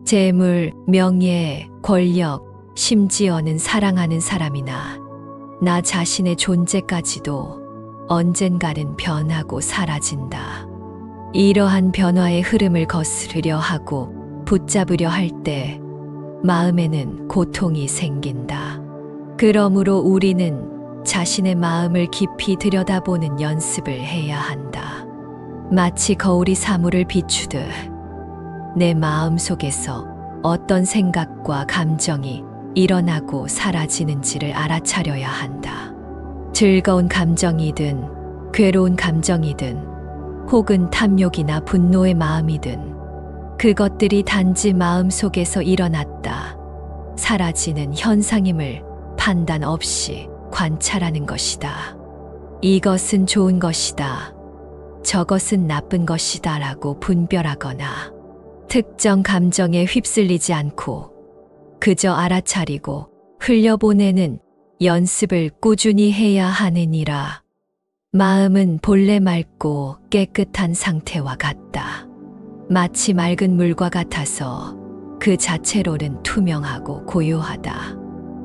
[SPEAKER 2] 재물, 명예, 권력, 심지어는 사랑하는 사람이나 나 자신의 존재까지도 언젠가는 변하고 사라진다. 이러한 변화의 흐름을 거스르려 하고 붙잡으려 할 때 마음에는 고통이 생긴다. 그러므로 우리는 자신의 마음을 깊이 들여다보는 연습을 해야 한다. 마치 거울이 사물을 비추듯 내 마음 속에서 어떤 생각과 감정이 일어나고 사라지는지를 알아차려야 한다. 즐거운 감정이든 괴로운 감정이든 혹은 탐욕이나 분노의 마음이든 그것들이 단지 마음 속에서 일어났다 사라지는 현상임을 판단 없이 관찰하는 것이다. 이것은 좋은 것이다. 저것은 나쁜 것이다 라고 분별하거나 특정 감정에 휩쓸리지 않고 그저 알아차리고 흘려보내는 연습을 꾸준히 해야 하느니라. 마음은 본래 맑고 깨끗한 상태와 같다. 마치 맑은 물과 같아서 그 자체로는 투명하고 고요하다.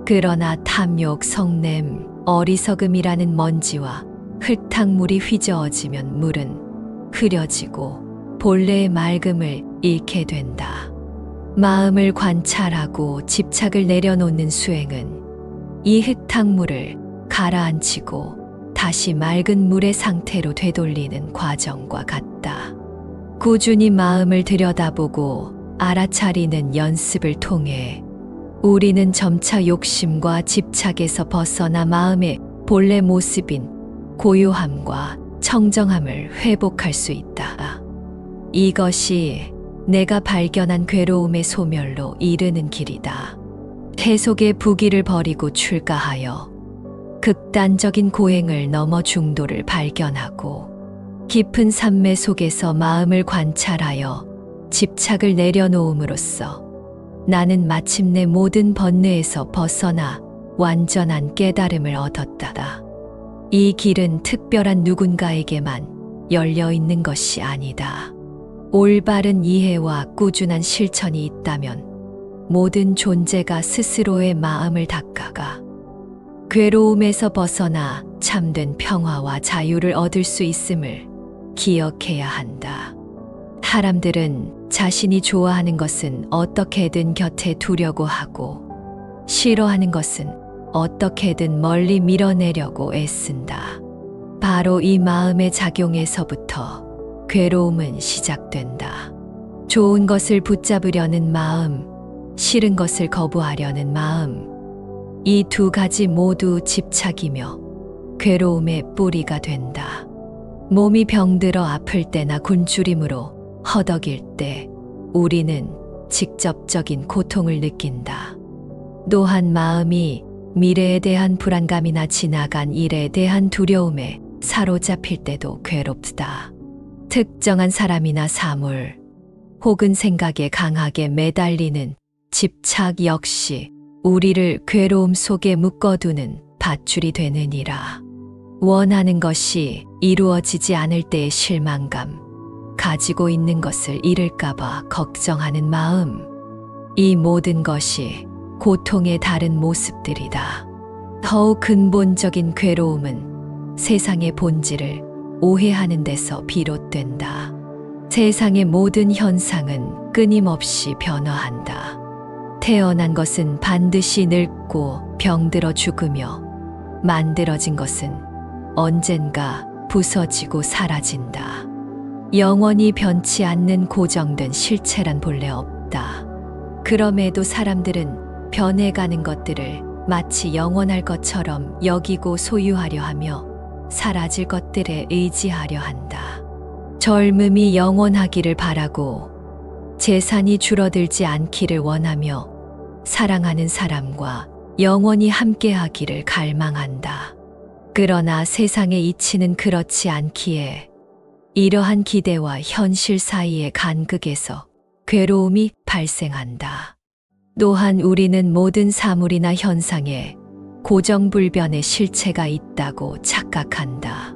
[SPEAKER 2] 그러나 탐욕, 성냄, 어리석음이라는 먼지와 흙탕물이 휘저어지면 물은 흐려지고 본래의 맑음을 잃게 된다. 마음을 관찰하고 집착을 내려놓는 수행은 이 흙탕물을 가라앉히고 다시 맑은 물의 상태로 되돌리는 과정과 같다. 꾸준히 마음을 들여다보고 알아차리는 연습을 통해 우리는 점차 욕심과 집착에서 벗어나 마음의 본래 모습인 고요함과 청정함을 회복할 수 있다. 이것이 내가 발견한 괴로움의 소멸로 이르는 길이다. 해속의 부기를 버리고 출가하여 극단적인 고행을 넘어 중도를 발견하고 깊은 삼매 속에서 마음을 관찰하여 집착을 내려놓음으로써 나는 마침내 모든 번뇌에서 벗어나 완전한 깨달음을 얻었다. 이 길은 특별한 누군가에게만 열려 있는 것이 아니다. 올바른 이해와 꾸준한 실천이 있다면 모든 존재가 스스로의 마음을 닦아가 괴로움에서 벗어나 참된 평화와 자유를 얻을 수 있음을 기억해야 한다. 사람들은 자신이 좋아하는 것은 어떻게든 곁에 두려고 하고 싫어하는 것은 어떻게든 멀리 밀어내려고 애쓴다. 바로 이 마음의 작용에서부터 괴로움은 시작된다. 좋은 것을 붙잡으려는 마음, 싫은 것을 거부하려는 마음, 이 두 가지 모두 집착이며 괴로움의 뿌리가 된다. 몸이 병들어 아플 때나 굶주림으로 허덕일 때 우리는 직접적인 고통을 느낀다. 또한 마음이 미래에 대한 불안감이나 지나간 일에 대한 두려움에 사로잡힐 때도 괴롭다. 특정한 사람이나 사물, 혹은 생각에 강하게 매달리는 집착 역시 우리를 괴로움 속에 묶어두는 밧줄이 되느니라. 원하는 것이 이루어지지 않을 때의 실망감, 가지고 있는 것을 잃을까봐 걱정하는 마음, 이 모든 것이 고통의 다른 모습들이다. 더욱 근본적인 괴로움은 세상의 본질을 오해하는 데서 비롯된다. 세상의 모든 현상은 끊임없이 변화한다. 태어난 것은 반드시 늙고 병들어 죽으며 만들어진 것은 언젠가 부서지고 사라진다. 영원히 변치 않는 고정된 실체란 본래 없다. 그럼에도 사람들은 변해가는 것들을 마치 영원할 것처럼 여기고 소유하려 하며 사라질 것들에 의지하려 한다. 젊음이 영원하기를 바라고 재산이 줄어들지 않기를 원하며 사랑하는 사람과 영원히 함께하기를 갈망한다. 그러나 세상의 이치는 그렇지 않기에 이러한 기대와 현실 사이의 간극에서 괴로움이 발생한다. 또한 우리는 모든 사물이나 현상에 고정불변의 실체가 있다고 착각한다.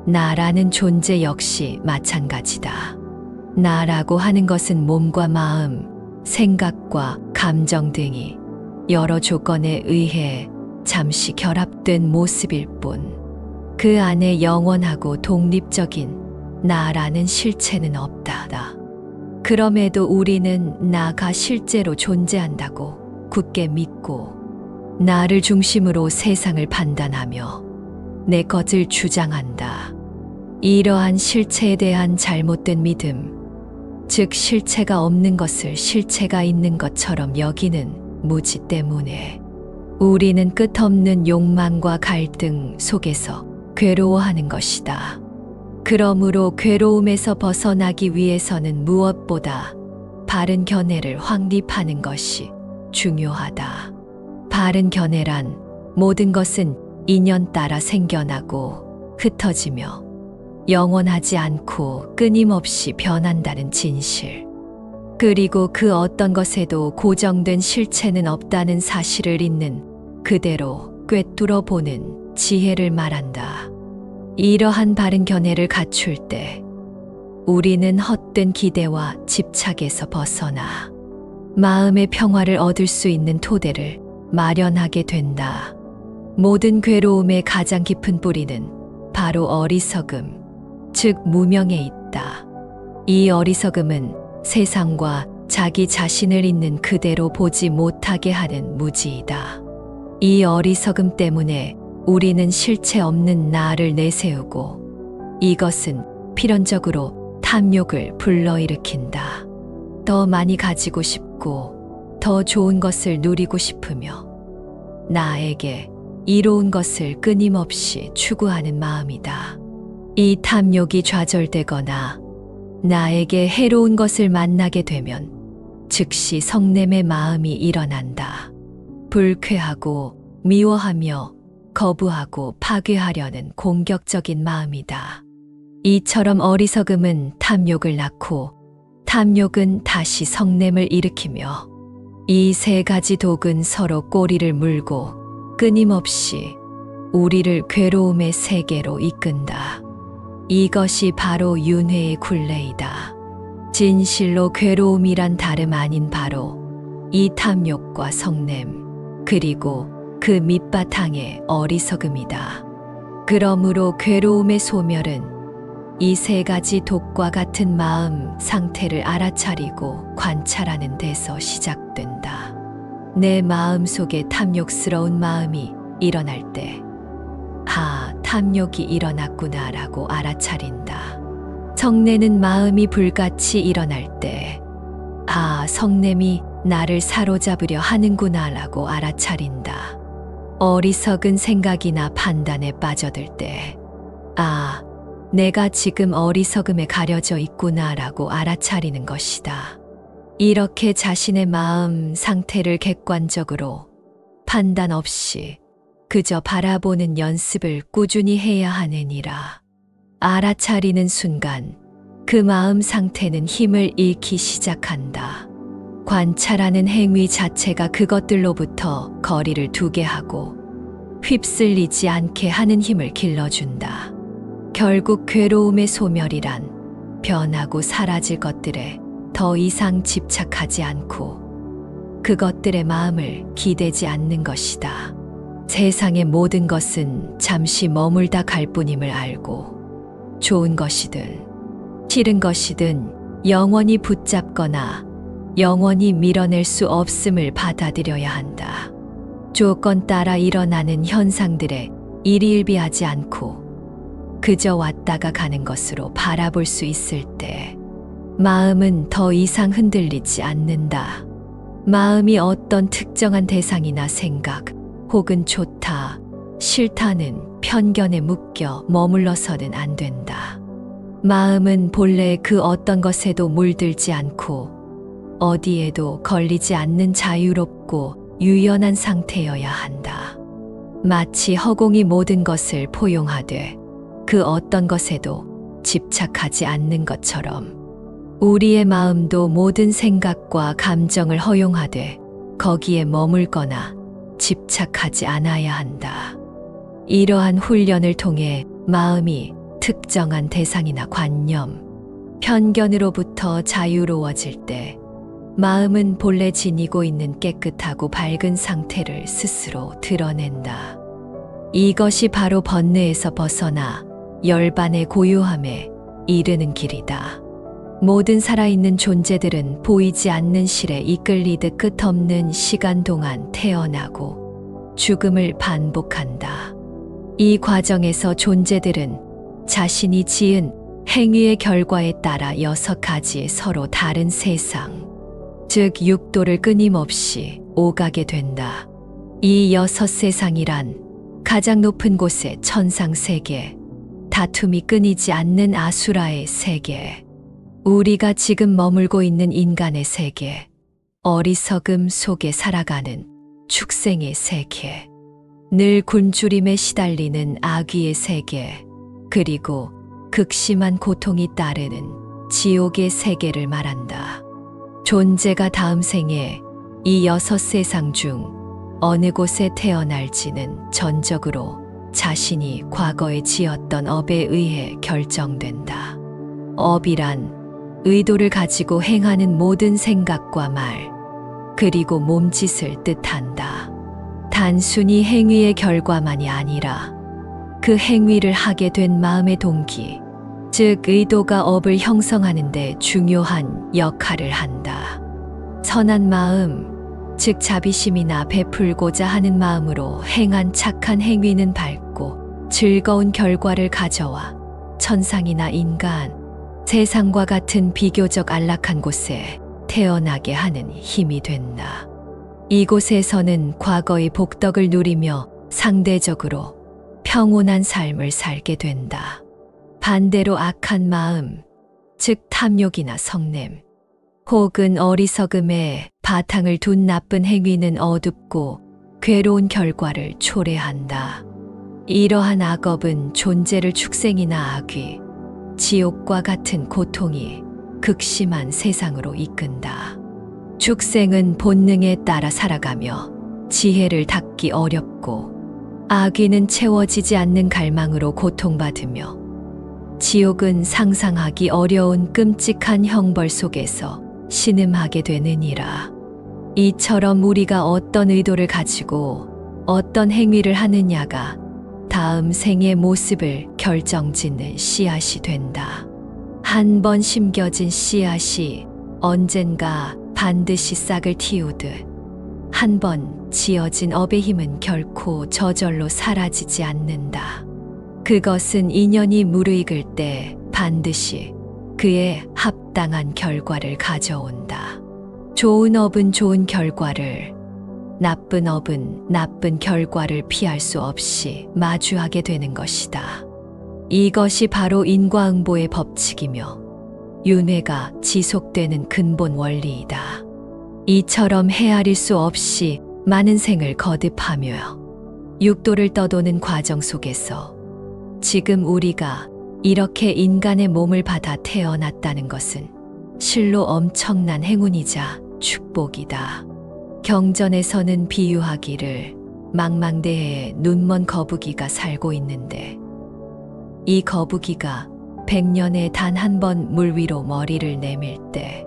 [SPEAKER 2] 나라는 존재 역시 마찬가지다. 나라고 하는 것은 몸과 마음, 생각과 감정 등이 여러 조건에 의해 잠시 결합된 모습일 뿐, 그 안에 영원하고 독립적인 나라는 실체는 없다. 그럼에도 우리는 나가 실제로 존재한다고 굳게 믿고 나를 중심으로 세상을 판단하며 내 것을 주장한다. 이러한 실체에 대한 잘못된 믿음, 즉 실체가 없는 것을 실체가 있는 것처럼 여기는 무지 때문에 우리는 끝없는 욕망과 갈등 속에서 괴로워하는 것이다. 그러므로 괴로움에서 벗어나기 위해서는 무엇보다 바른 견해를 확립하는 것이 중요하다. 바른 견해란 모든 것은 인연 따라 생겨나고 흩어지며 영원하지 않고 끊임없이 변한다는 진실, 그리고 그 어떤 것에도 고정된 실체는 없다는 사실을 있는 그대로 꿰뚫어 보는 지혜를 말한다. 이러한 바른 견해를 갖출 때 우리는 헛된 기대와 집착에서 벗어나 마음의 평화를 얻을 수 있는 토대를 마련하게 된다. 모든 괴로움의 가장 깊은 뿌리는 바로 어리석음, 즉 무명에 있다. 이 어리석음은 세상과 자기 자신을 있는 그대로 보지 못하게 하는 무지이다. 이 어리석음 때문에 우리는 실체 없는 나를 내세우고 이것은 필연적으로 탐욕을 불러일으킨다. 더 많이 가지고 싶고 더 좋은 것을 누리고 싶으며 나에게 이로운 것을 끊임없이 추구하는 마음이다. 이 탐욕이 좌절되거나 나에게 해로운 것을 만나게 되면 즉시 성냄의 마음이 일어난다. 불쾌하고 미워하며 거부하고 파괴하려는 공격적인 마음이다. 이처럼 어리석음은 탐욕을 낳고 탐욕은 다시 성냄을 일으키며 이 세 가지 독은 서로 꼬리를 물고 끊임없이 우리를 괴로움의 세계로 이끈다. 이것이 바로 윤회의 굴레이다. 진실로 괴로움이란 다름 아닌 바로 이 탐욕과 성냄, 그리고 그 밑바탕의 어리석음이다. 그러므로 괴로움의 소멸은 이 세 가지 독과 같은 마음 상태를 알아차리고 관찰하는 데서 시작된다. 내 마음 속에 탐욕스러운 마음이 일어날 때, 탐욕이 일어났구나라고 알아차린다. 성내는 마음이 불같이 일어날 때, 성냄이 나를 사로잡으려 하는구나라고 알아차린다. 어리석은 생각이나 판단에 빠져들 때, 내가 지금 어리석음에 가려져 있구나라고 알아차리는 것이다. 이렇게 자신의 마음 상태를 객관적으로 판단 없이 그저 바라보는 연습을 꾸준히 해야 하느니라. 알아차리는 순간 그 마음 상태는 힘을 잃기 시작한다. 관찰하는 행위 자체가 그것들로부터 거리를 두게 하고 휩쓸리지 않게 하는 힘을 길러준다. 결국 괴로움의 소멸이란 변하고 사라질 것들에 더 이상 집착하지 않고 그것들의 마음을 기대지 않는 것이다. 세상의 모든 것은 잠시 머물다 갈 뿐임을 알고 좋은 것이든 싫은 것이든 영원히 붙잡거나 영원히 밀어낼 수 없음을 받아들여야 한다. 조건 따라 일어나는 현상들에 일희일비하지 않고 그저 왔다가 가는 것으로 바라볼 수 있을 때 마음은 더 이상 흔들리지 않는다. 마음이 어떤 특정한 대상이나 생각 혹은 좋다, 싫다는 편견에 묶여 머물러서는 안 된다. 마음은 본래 그 어떤 것에도 물들지 않고 어디에도 걸리지 않는 자유롭고 유연한 상태여야 한다. 마치 허공이 모든 것을 포용하되 그 어떤 것에도 집착하지 않는 것처럼 우리의 마음도 모든 생각과 감정을 허용하되 거기에 머물거나 집착하지 않아야 한다. 이러한 훈련을 통해 마음이 특정한 대상이나 관념, 편견으로부터 자유로워질 때 마음은 본래 지니고 있는 깨끗하고 밝은 상태를 스스로 드러낸다. 이것이 바로 번뇌에서 벗어나 열반의 고요함에 이르는 길이다. 모든 살아있는 존재들은 보이지 않는 실에 이끌리듯 끝없는 시간 동안 태어나고 죽음을 반복한다. 이 과정에서 존재들은 자신이 지은 행위의 결과에 따라 6가지의 서로 다른 세상, 즉 육도를 끊임없이 오가게 된다. 이 6세상이란 가장 높은 곳의 천상 세계, 다툼이 끊이지 않는 아수라의 세계, 우리가 지금 머물고 있는 인간의 세계, 어리석음 속에 살아가는 축생의 세계, 늘 굶주림에 시달리는 아귀의 세계, 그리고 극심한 고통이 따르는 지옥의 세계를 말한다. 존재가 다음 생에 이 6세상 중 어느 곳에 태어날지는 전적으로 자신이 과거에 지었던 업에 의해 결정된다. 업이란 의도를 가지고 행하는 모든 생각과 말, 그리고 몸짓을 뜻한다. 단순히 행위의 결과만이 아니라 그 행위를 하게 된 마음의 동기, 즉 의도가 업을 형성하는 데 중요한 역할을 한다. 선한 마음, 즉 자비심이나 베풀고자 하는 마음으로 행한 착한 행위는 밝고 즐거운 결과를 가져와 천상이나 인간, 세상과 같은 비교적 안락한 곳에 태어나게 하는 힘이 된다. 이곳에서는 과거의 복덕을 누리며 상대적으로 평온한 삶을 살게 된다. 반대로 악한 마음, 즉 탐욕이나 성냄, 혹은 어리석음에 바탕을 둔 나쁜 행위는 어둡고 괴로운 결과를 초래한다. 이러한 악업은 존재를 축생이나 악귀, 지옥과 같은 고통이 극심한 세상으로 이끈다. 축생은 본능에 따라 살아가며 지혜를 닦기 어렵고 악귀는 채워지지 않는 갈망으로 고통받으며 지옥은 상상하기 어려운 끔찍한 형벌 속에서 신음하게 되느니라. 이처럼 우리가 어떤 의도를 가지고 어떤 행위를 하느냐가 다음 생의 모습을 결정짓는 씨앗이 된다. 한 번 심겨진 씨앗이 언젠가 반드시 싹을 틔우듯 한 번 지어진 업의 힘은 결코 저절로 사라지지 않는다. 그것은 인연이 무르익을 때 반드시 그에 합당한 결과를 가져온다. 좋은 업은 좋은 결과를, 나쁜 업은 나쁜 결과를 피할 수 없이 마주하게 되는 것이다. 이것이 바로 인과응보의 법칙이며 윤회가 지속되는 근본 원리이다. 이처럼 헤아릴 수 없이 많은 생을 거듭하며 육도를 떠도는 과정 속에서 지금 우리가 이렇게 인간의 몸을 받아 태어났다는 것은 실로 엄청난 행운이자 축복이다. 경전에서는 비유하기를 망망대해에 눈먼 거북이가 살고 있는데 이 거북이가 100년에 단 한 번 물 위로 머리를 내밀 때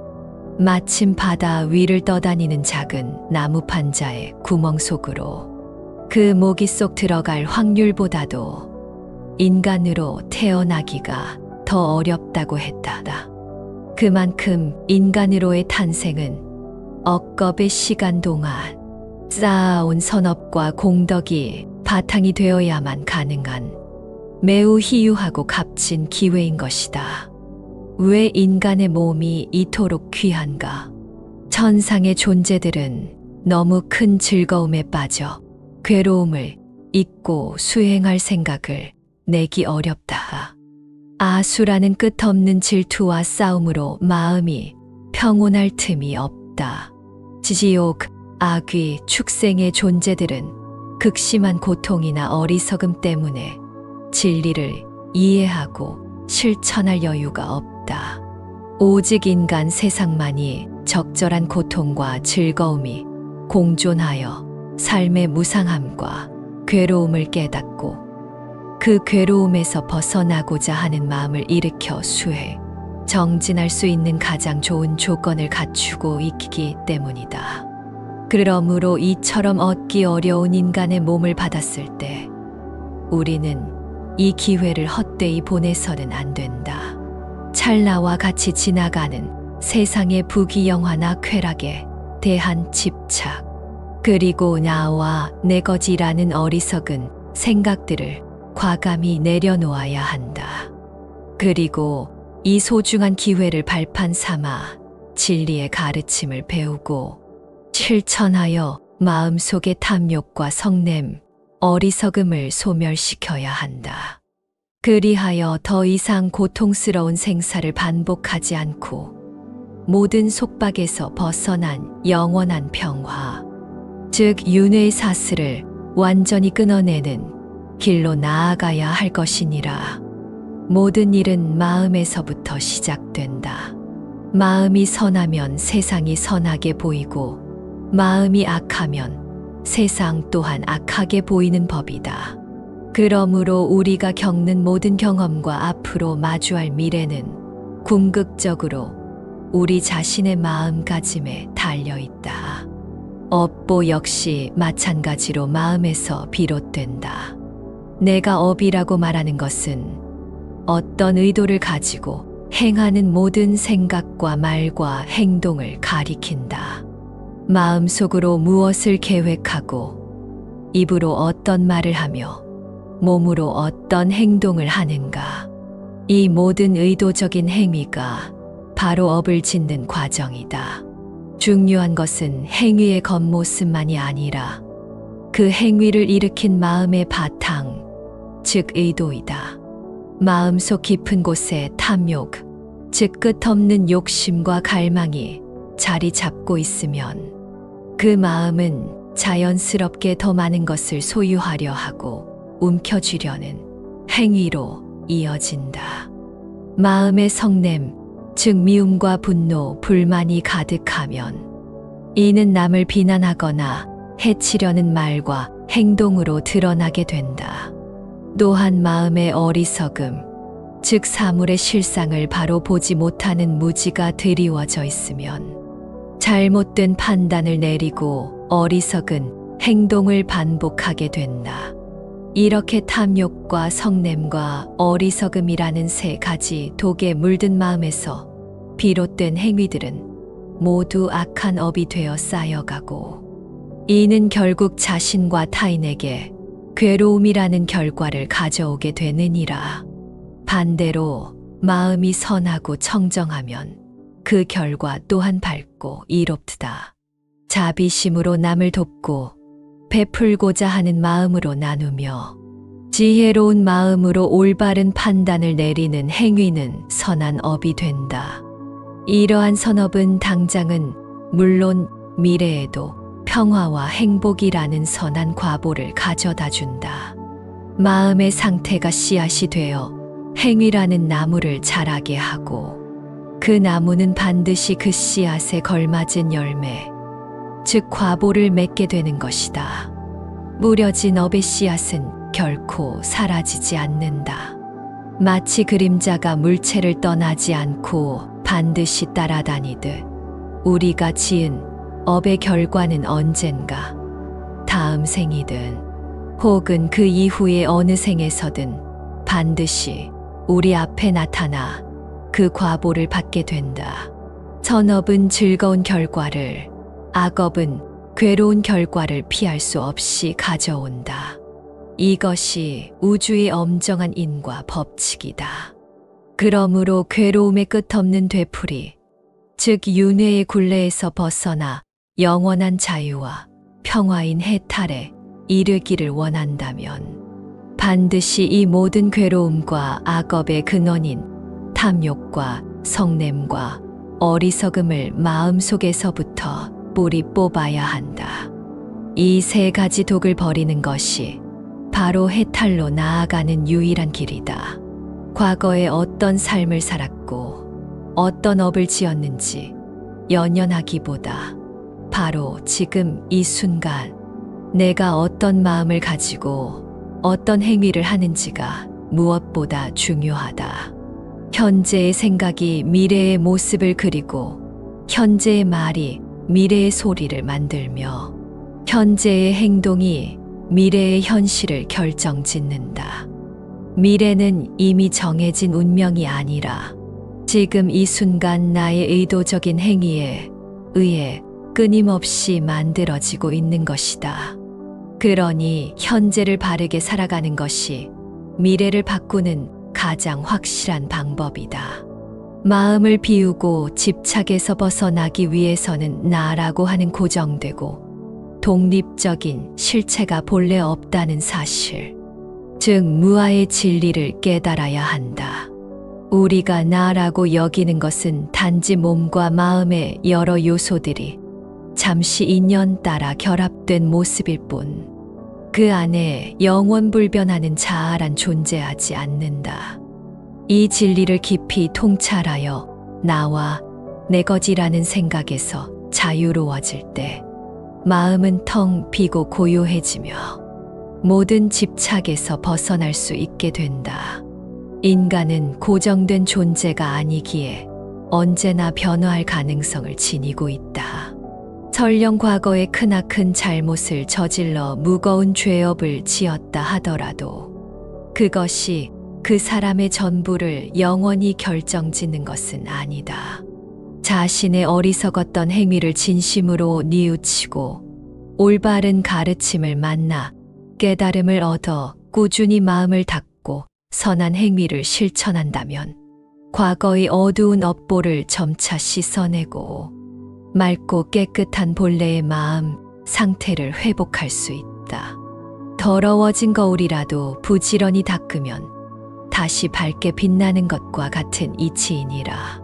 [SPEAKER 2] 마침 바다 위를 떠다니는 작은 나무 판자의 구멍 속으로 그 모기 속 들어갈 확률보다도 인간으로 태어나기가 더 어렵다고 했다. 그만큼 인간으로의 탄생은 억겁의 시간 동안 쌓아온 선업과 공덕이 바탕이 되어야만 가능한 매우 희유하고 값진 기회인 것이다. 왜 인간의 몸이 이토록 귀한가? 천상의 존재들은 너무 큰 즐거움에 빠져 괴로움을 잊고 수행할 생각을 내기 어렵다. 아수라는 끝없는 질투와 싸움으로 마음이 평온할 틈이 없다. 지옥, 악귀, 축생의 존재들은 극심한 고통이나 어리석음 때문에 진리를 이해하고 실천할 여유가 없다. 오직 인간 세상만이 적절한 고통과 즐거움이 공존하여 삶의 무상함과 괴로움을 깨닫고 그 괴로움에서 벗어나고자 하는 마음을 일으켜 수해, 정진할 수 있는 가장 좋은 조건을 갖추고 있기 때문이다. 그러므로 이처럼 얻기 어려운 인간의 몸을 받았을 때 우리는 이 기회를 헛되이 보내서는 안 된다. 찰나와 같이 지나가는 세상의 부귀영화나 쾌락에 대한 집착, 그리고 나와 내 것이라는 어리석은 생각들을 과감히 내려놓아야 한다. 그리고 이 소중한 기회를 발판 삼아 진리의 가르침을 배우고 실천하여 마음속의 탐욕과 성냄, 어리석음을 소멸시켜야 한다. 그리하여 더 이상 고통스러운 생사를 반복하지 않고 모든 속박에서 벗어난 영원한 평화, 즉 윤회의 사슬을 완전히 끊어내는 길로 나아가야 할 것이니라. 모든 일은 마음에서부터 시작된다. 마음이 선하면 세상이 선하게 보이고 마음이 악하면 세상 또한 악하게 보이는 법이다. 그러므로 우리가 겪는 모든 경험과 앞으로 마주할 미래는 궁극적으로 우리 자신의 마음가짐에 달려있다. 업보 역시 마찬가지로 마음에서 비롯된다. 내가 업이라고 말하는 것은 어떤 의도를 가지고 행하는 모든 생각과 말과 행동을 가리킨다. 마음속으로 무엇을 계획하고 입으로 어떤 말을 하며 몸으로 어떤 행동을 하는가. 이 모든 의도적인 행위가 바로 업을 짓는 과정이다. 중요한 것은 행위의 겉모습만이 아니라 그 행위를 일으킨 마음의 바탕, 즉 의도이다. 마음속 깊은 곳에 탐욕, 즉 끝없는 욕심과 갈망이 자리 잡고 있으면 그 마음은 자연스럽게 더 많은 것을 소유하려 하고 움켜쥐려는 행위로 이어진다. 마음의 성냄, 즉 미움과 분노, 불만이 가득하면 이는 남을 비난하거나 해치려는 말과 행동으로 드러나게 된다. 또한 마음의 어리석음, 즉 사물의 실상을 바로 보지 못하는 무지가 드리워져 있으면 잘못된 판단을 내리고 어리석은 행동을 반복하게 된다. 이렇게 탐욕과 성냄과 어리석음이라는 세 가지 독에 물든 마음에서 비롯된 행위들은 모두 악한 업이 되어 쌓여가고 이는 결국 자신과 타인에게 괴로움이라는 결과를 가져오게 되느니라. 반대로 마음이 선하고 청정하면 그 결과 또한 밝고 이롭다. 자비심으로 남을 돕고 베풀고자 하는 마음으로 나누며 지혜로운 마음으로 올바른 판단을 내리는 행위는 선한 업이 된다. 이러한 선업은 당장은 물론 미래에도 평화와 행복이라는 선한 과보를 가져다 준다. 마음의 상태가 씨앗이 되어 행위라는 나무를 자라게 하고 그 나무는 반드시 그 씨앗에 걸맞은 열매, 즉 과보를 맺게 되는 것이다. 무뎌진 업의 씨앗은 결코 사라지지 않는다. 마치 그림자가 물체를 떠나지 않고 반드시 따라다니듯 우리가 지은 업의 결과는 언젠가 다음 생이든 혹은 그 이후의 어느 생에서든 반드시 우리 앞에 나타나 그 과보를 받게 된다. 선업은 즐거운 결과를, 악업은 괴로운 결과를 피할 수 없이 가져온다. 이것이 우주의 엄정한 인과 법칙이다. 그러므로 괴로움의 끝없는 되풀이, 즉 윤회의 굴레에서 벗어나 영원한 자유와 평화인 해탈에 이르기를 원한다면 반드시 이 모든 괴로움과 악업의 근원인 탐욕과 성냄과 어리석음을 마음속에서부터 뿌리 뽑아야 한다. 이 세 가지 독을 버리는 것이 바로 해탈로 나아가는 유일한 길이다. 과거에 어떤 삶을 살았고 어떤 업을 지었는지 연연하기보다 바로 지금 이 순간 내가 어떤 마음을 가지고 어떤 행위를 하는지가 무엇보다 중요하다. 현재의 생각이 미래의 모습을 그리고 현재의 말이 미래의 소리를 만들며 현재의 행동이 미래의 현실을 결정짓는다. 미래는 이미 정해진 운명이 아니라 지금 이 순간 나의 의도적인 행위에 의해 끊임없이 만들어지고 있는 것이다. 그러니 현재를 바르게 살아가는 것이 미래를 바꾸는 가장 확실한 방법이다. 마음을 비우고 집착에서 벗어나기 위해서는 나라고 하는 고정되고 독립적인 실체가 본래 없다는 사실, 즉 무아의 진리를 깨달아야 한다. 우리가 나라고 여기는 것은 단지 몸과 마음의 여러 요소들이 잠시 인연 따라 결합된 모습일 뿐, 그 안에 영원불변하는 자아란 존재하지 않는다. 이 진리를 깊이 통찰하여 나와 내 것이라는 생각에서 자유로워질 때 마음은 텅 비고 고요해지며 모든 집착에서 벗어날 수 있게 된다. 인간은 고정된 존재가 아니기에 언제나 변화할 가능성을 지니고 있다. 설령 과거에 크나큰 잘못을 저질러 무거운 죄업을 지었다 하더라도 그것이 그 사람의 전부를 영원히 결정짓는 것은 아니다. 자신의 어리석었던 행위를 진심으로 뉘우치고 올바른 가르침을 만나 깨달음을 얻어 꾸준히 마음을 닫고 선한 행위를 실천한다면 과거의 어두운 업보를 점차 씻어내고 맑고 깨끗한 본래의 마음 상태를 회복할 수 있다. 더러워진 거울이라도 부지런히 닦으면 다시 밝게 빛나는 것과 같은 이치이니라.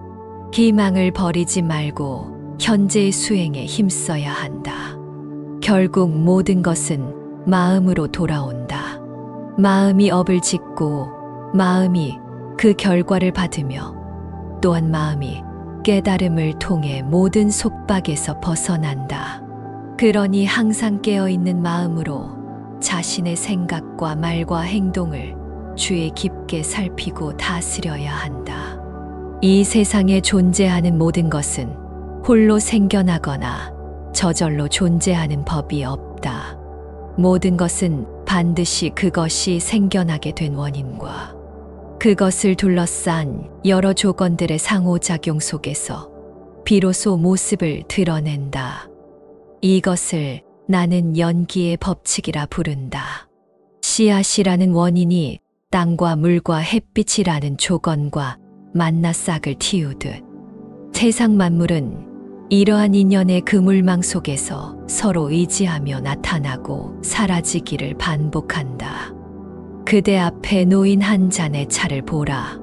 [SPEAKER 2] 기망을 버리지 말고 현재의 수행에 힘써야 한다. 결국 모든 것은 마음으로 돌아온다. 마음이 업을 짓고 마음이 그 결과를 받으며 또한 마음이 깨달음을 통해 모든 속박에서 벗어난다. 그러니 항상 깨어있는 마음으로 자신의 생각과 말과 행동을 주의 깊게 살피고 다스려야 한다. 이 세상에 존재하는 모든 것은 홀로 생겨나거나 저절로 존재하는 법이 없다. 모든 것은 반드시 그것이 생겨나게 된 원인과 그것을 둘러싼 여러 조건들의 상호작용 속에서 비로소 모습을 드러낸다. 이것을 나는 연기의 법칙이라 부른다. 씨앗이라는 원인이 땅과 물과 햇빛이라는 조건과 만나 싹을 틔우듯 세상 만물은 이러한 인연의 그물망 속에서 서로 의지하며 나타나고 사라지기를 반복한다. 그대 앞에 놓인 한 잔의 차를 보라.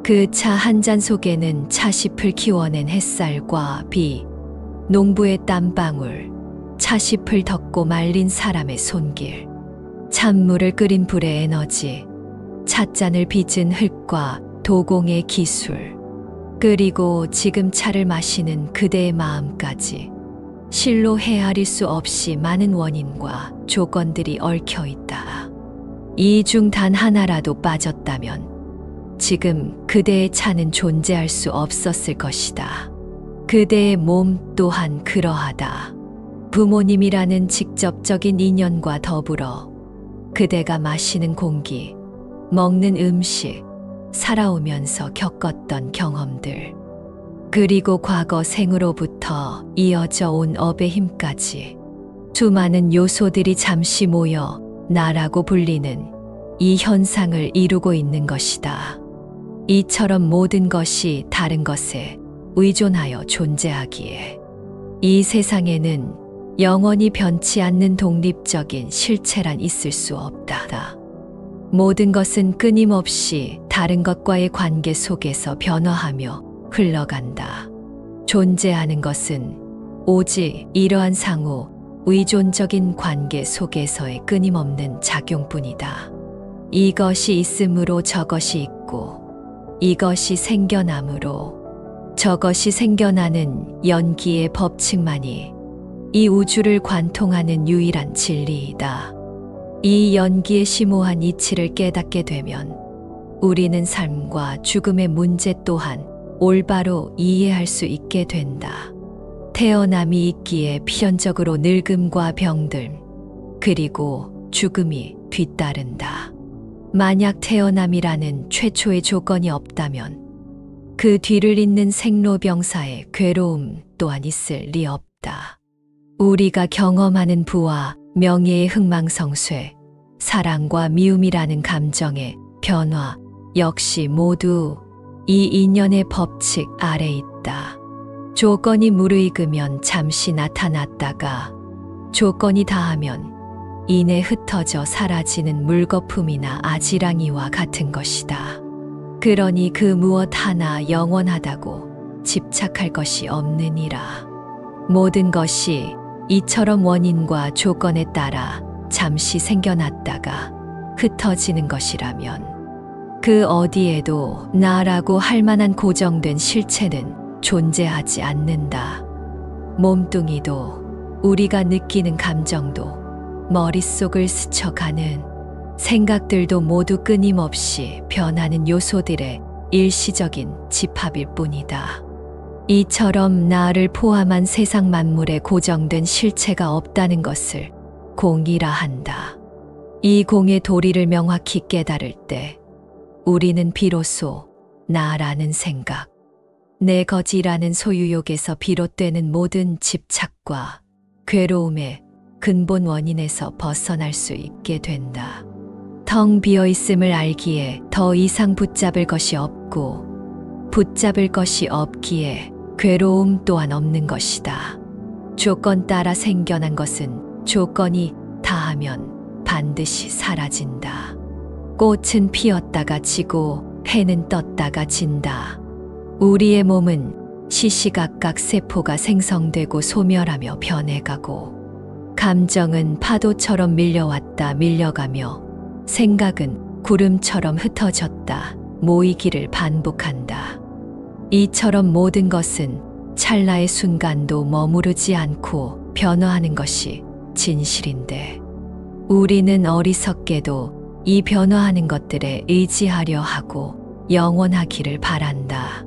[SPEAKER 2] 그 차 한 잔 속에는 차잎을 키워낸 햇살과 비, 농부의 땀방울, 차잎을 덮고 말린 사람의 손길, 찬물을 끓인 불의 에너지, 찻잔을 빚은 흙과 도공의 기술, 그리고 지금 차를 마시는 그대의 마음까지 실로 헤아릴 수 없이 많은 원인과 조건들이 얽혀 있다. 이 중 단 하나라도 빠졌다면 지금 그대의 차는 존재할 수 없었을 것이다. 그대의 몸 또한 그러하다. 부모님이라는 직접적인 인연과 더불어 그대가 마시는 공기, 먹는 음식, 살아오면서 겪었던 경험들, 그리고 과거 생으로부터 이어져 온 업의 힘까지 수많은 요소들이 잠시 모여 나라고 불리는 이 현상을 이루고 있는 것이다. 이처럼 모든 것이 다른 것에 의존하여 존재하기에 이 세상에는 영원히 변치 않는 독립적인 실체란 있을 수 없다. 모든 것은 끊임없이 다른 것과의 관계 속에서 변화하며 흘러간다. 존재하는 것은 오직 이러한 상호 의존적인 관계 속에서의 끊임없는 작용뿐이다. 이것이 있으므로 저것이 있고, 이것이 생겨나므로 저것이 생겨나는 연기의 법칙만이 이 우주를 관통하는 유일한 진리이다. 이 연기의 심오한 이치를 깨닫게 되면 우리는 삶과 죽음의 문제 또한 올바로 이해할 수 있게 된다. 태어남이 있기에 필연적으로 늙음과 병들, 그리고 죽음이 뒤따른다. 만약 태어남이라는 최초의 조건이 없다면 그 뒤를 잇는 생로병사의 괴로움 또한 있을 리 없다. 우리가 경험하는 부와 명예의 흥망성쇠, 사랑과 미움이라는 감정의 변화 역시 모두 이 인연의 법칙 아래 있다. 조건이 무르익으면 잠시 나타났다가 조건이 다하면 이내 흩어져 사라지는 물거품이나 아지랑이와 같은 것이다. 그러니 그 무엇 하나 영원하다고 집착할 것이 없느니라. 모든 것이 이처럼 원인과 조건에 따라 잠시 생겨났다가 흩어지는 것이라면 그 어디에도 나라고 할 만한 고정된 실체는 존재하지 않는다. 몸뚱이도 우리가 느끼는 감정도 머릿속을 스쳐가는 생각들도 모두 끊임없이 변하는 요소들의 일시적인 집합일 뿐이다. 이처럼 나를 포함한 세상 만물에 고정된 실체가 없다는 것을 공이라 한다. 이 공의 도리를 명확히 깨달을 때 우리는 비로소 나라는 생각, 내 것이라는 소유욕에서 비롯되는 모든 집착과 괴로움의 근본 원인에서 벗어날 수 있게 된다. 텅 비어 있음을 알기에 더 이상 붙잡을 것이 없고, 붙잡을 것이 없기에 괴로움 또한 없는 것이다. 조건 따라 생겨난 것은 조건이 다하면 반드시 사라진다. 꽃은 피었다가 지고 해는 떴다가 진다. 우리의 몸은 시시각각 세포가 생성되고 소멸하며 변해가고, 감정은 파도처럼 밀려왔다 밀려가며, 생각은 구름처럼 흩어졌다 모이기를 반복한다. 이처럼 모든 것은 찰나의 순간도 머무르지 않고 변화하는 것이 진실인데, 우리는 어리석게도 이 변화하는 것들에 의지하려 하고 영원하기를 바란다.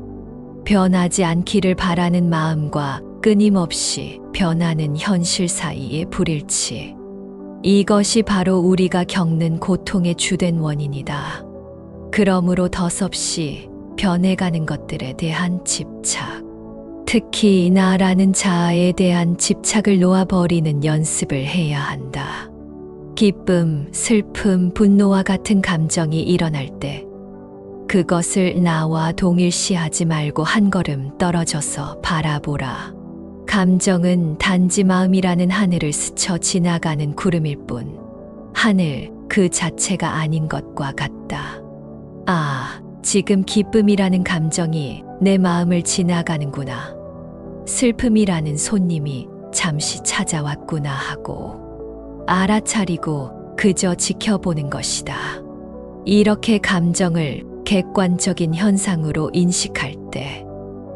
[SPEAKER 2] 변하지 않기를 바라는 마음과 끊임없이 변하는 현실 사이의 불일치. 이것이 바로 우리가 겪는 고통의 주된 원인이다. 그러므로 더섭시 변해가는 것들에 대한 집착, 특히 나라는 자아에 대한 집착을 놓아버리는 연습을 해야 한다. 기쁨, 슬픔, 분노와 같은 감정이 일어날 때 그것을 나와 동일시하지 말고 한 걸음 떨어져서 바라보라. 감정은 단지 마음이라는 하늘을 스쳐 지나가는 구름일 뿐, 하늘 그 자체가 아닌 것과 같다. 아, 지금 기쁨이라는 감정이 내 마음을 지나가는구나. 슬픔이라는 손님이 잠시 찾아왔구나 하고 알아차리고 그저 지켜보는 것이다. 이렇게 감정을 객관적인 현상으로 인식할 때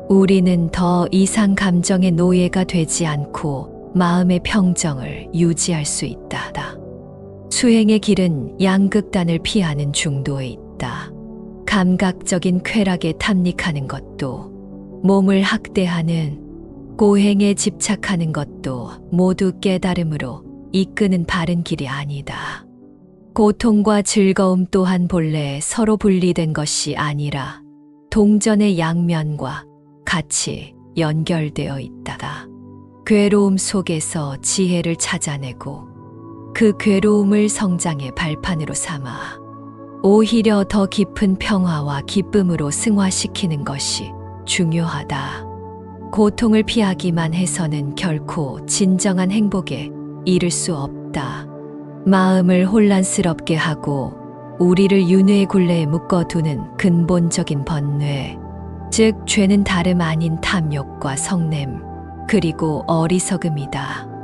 [SPEAKER 2] 우리는 더 이상 감정의 노예가 되지 않고 마음의 평정을 유지할 수 있다. 수행의 길은 양극단을 피하는 중도에 있다. 감각적인 쾌락에 탐닉하는 것도, 몸을 학대하는 고행에 집착하는 것도 모두 깨달음으로 이끄는 바른 길이 아니다. 고통과 즐거움 또한 본래 서로 분리된 것이 아니라 동전의 양면과 같이 연결되어 있다. 괴로움 속에서 지혜를 찾아내고 그 괴로움을 성장의 발판으로 삼아 오히려 더 깊은 평화와 기쁨으로 승화시키는 것이 중요하다. 고통을 피하기만 해서는 결코 진정한 행복에 이를 수 없다. 마음을 혼란스럽게 하고 우리를 윤회의 굴레에 묶어두는 근본적인 번뇌, 즉 죄는 다름 아닌 탐욕과 성냄, 그리고 어리석음이다.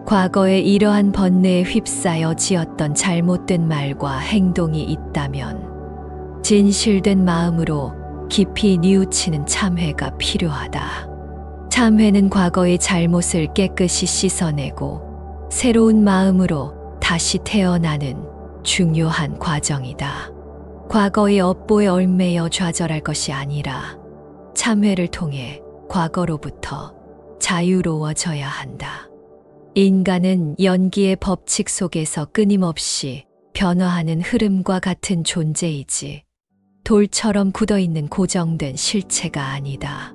[SPEAKER 2] 과거에 이러한 번뇌에 휩싸여 지었던 잘못된 말과 행동이 있다면 진실된 마음으로 깊이 뉘우치는 참회가 필요하다. 참회는 과거의 잘못을 깨끗이 씻어내고 새로운 마음으로 다시 태어나는 중요한 과정이다. 과거의 업보에 얽매여 좌절할 것이 아니라 참회를 통해 과거로부터 자유로워져야 한다. 인간은 연기의 법칙 속에서 끊임없이 변화하는 흐름과 같은 존재이지 돌처럼 굳어있는 고정된 실체가 아니다.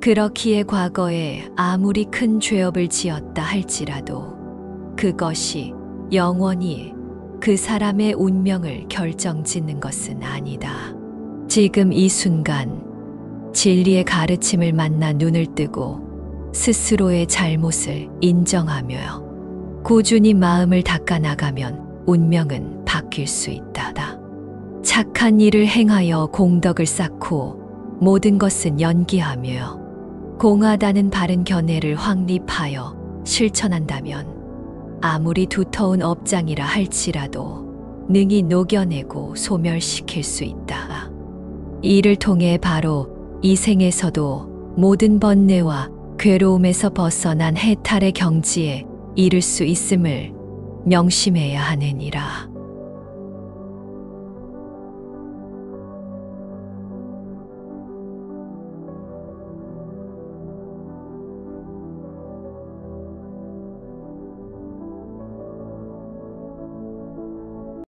[SPEAKER 2] 그렇기에 과거에 아무리 큰 죄업을 지었다 할지라도 그것이 영원히 그 사람의 운명을 결정짓는 것은 아니다. 지금 이 순간 진리의 가르침을 만나 눈을 뜨고 스스로의 잘못을 인정하며 꾸준히 마음을 닦아나가면 운명은 바뀔 수 있다. 착한 일을 행하여 공덕을 쌓고 모든 것은 연기하며 공하다는 바른 견해를 확립하여 실천한다면 아무리 두터운 업장이라 할지라도 능히 녹여내고 소멸시킬 수 있다. 이를 통해 바로 이 생에서도 모든 번뇌와 괴로움에서 벗어난 해탈의 경지에 이를 수 있음을 명심해야 하느니라.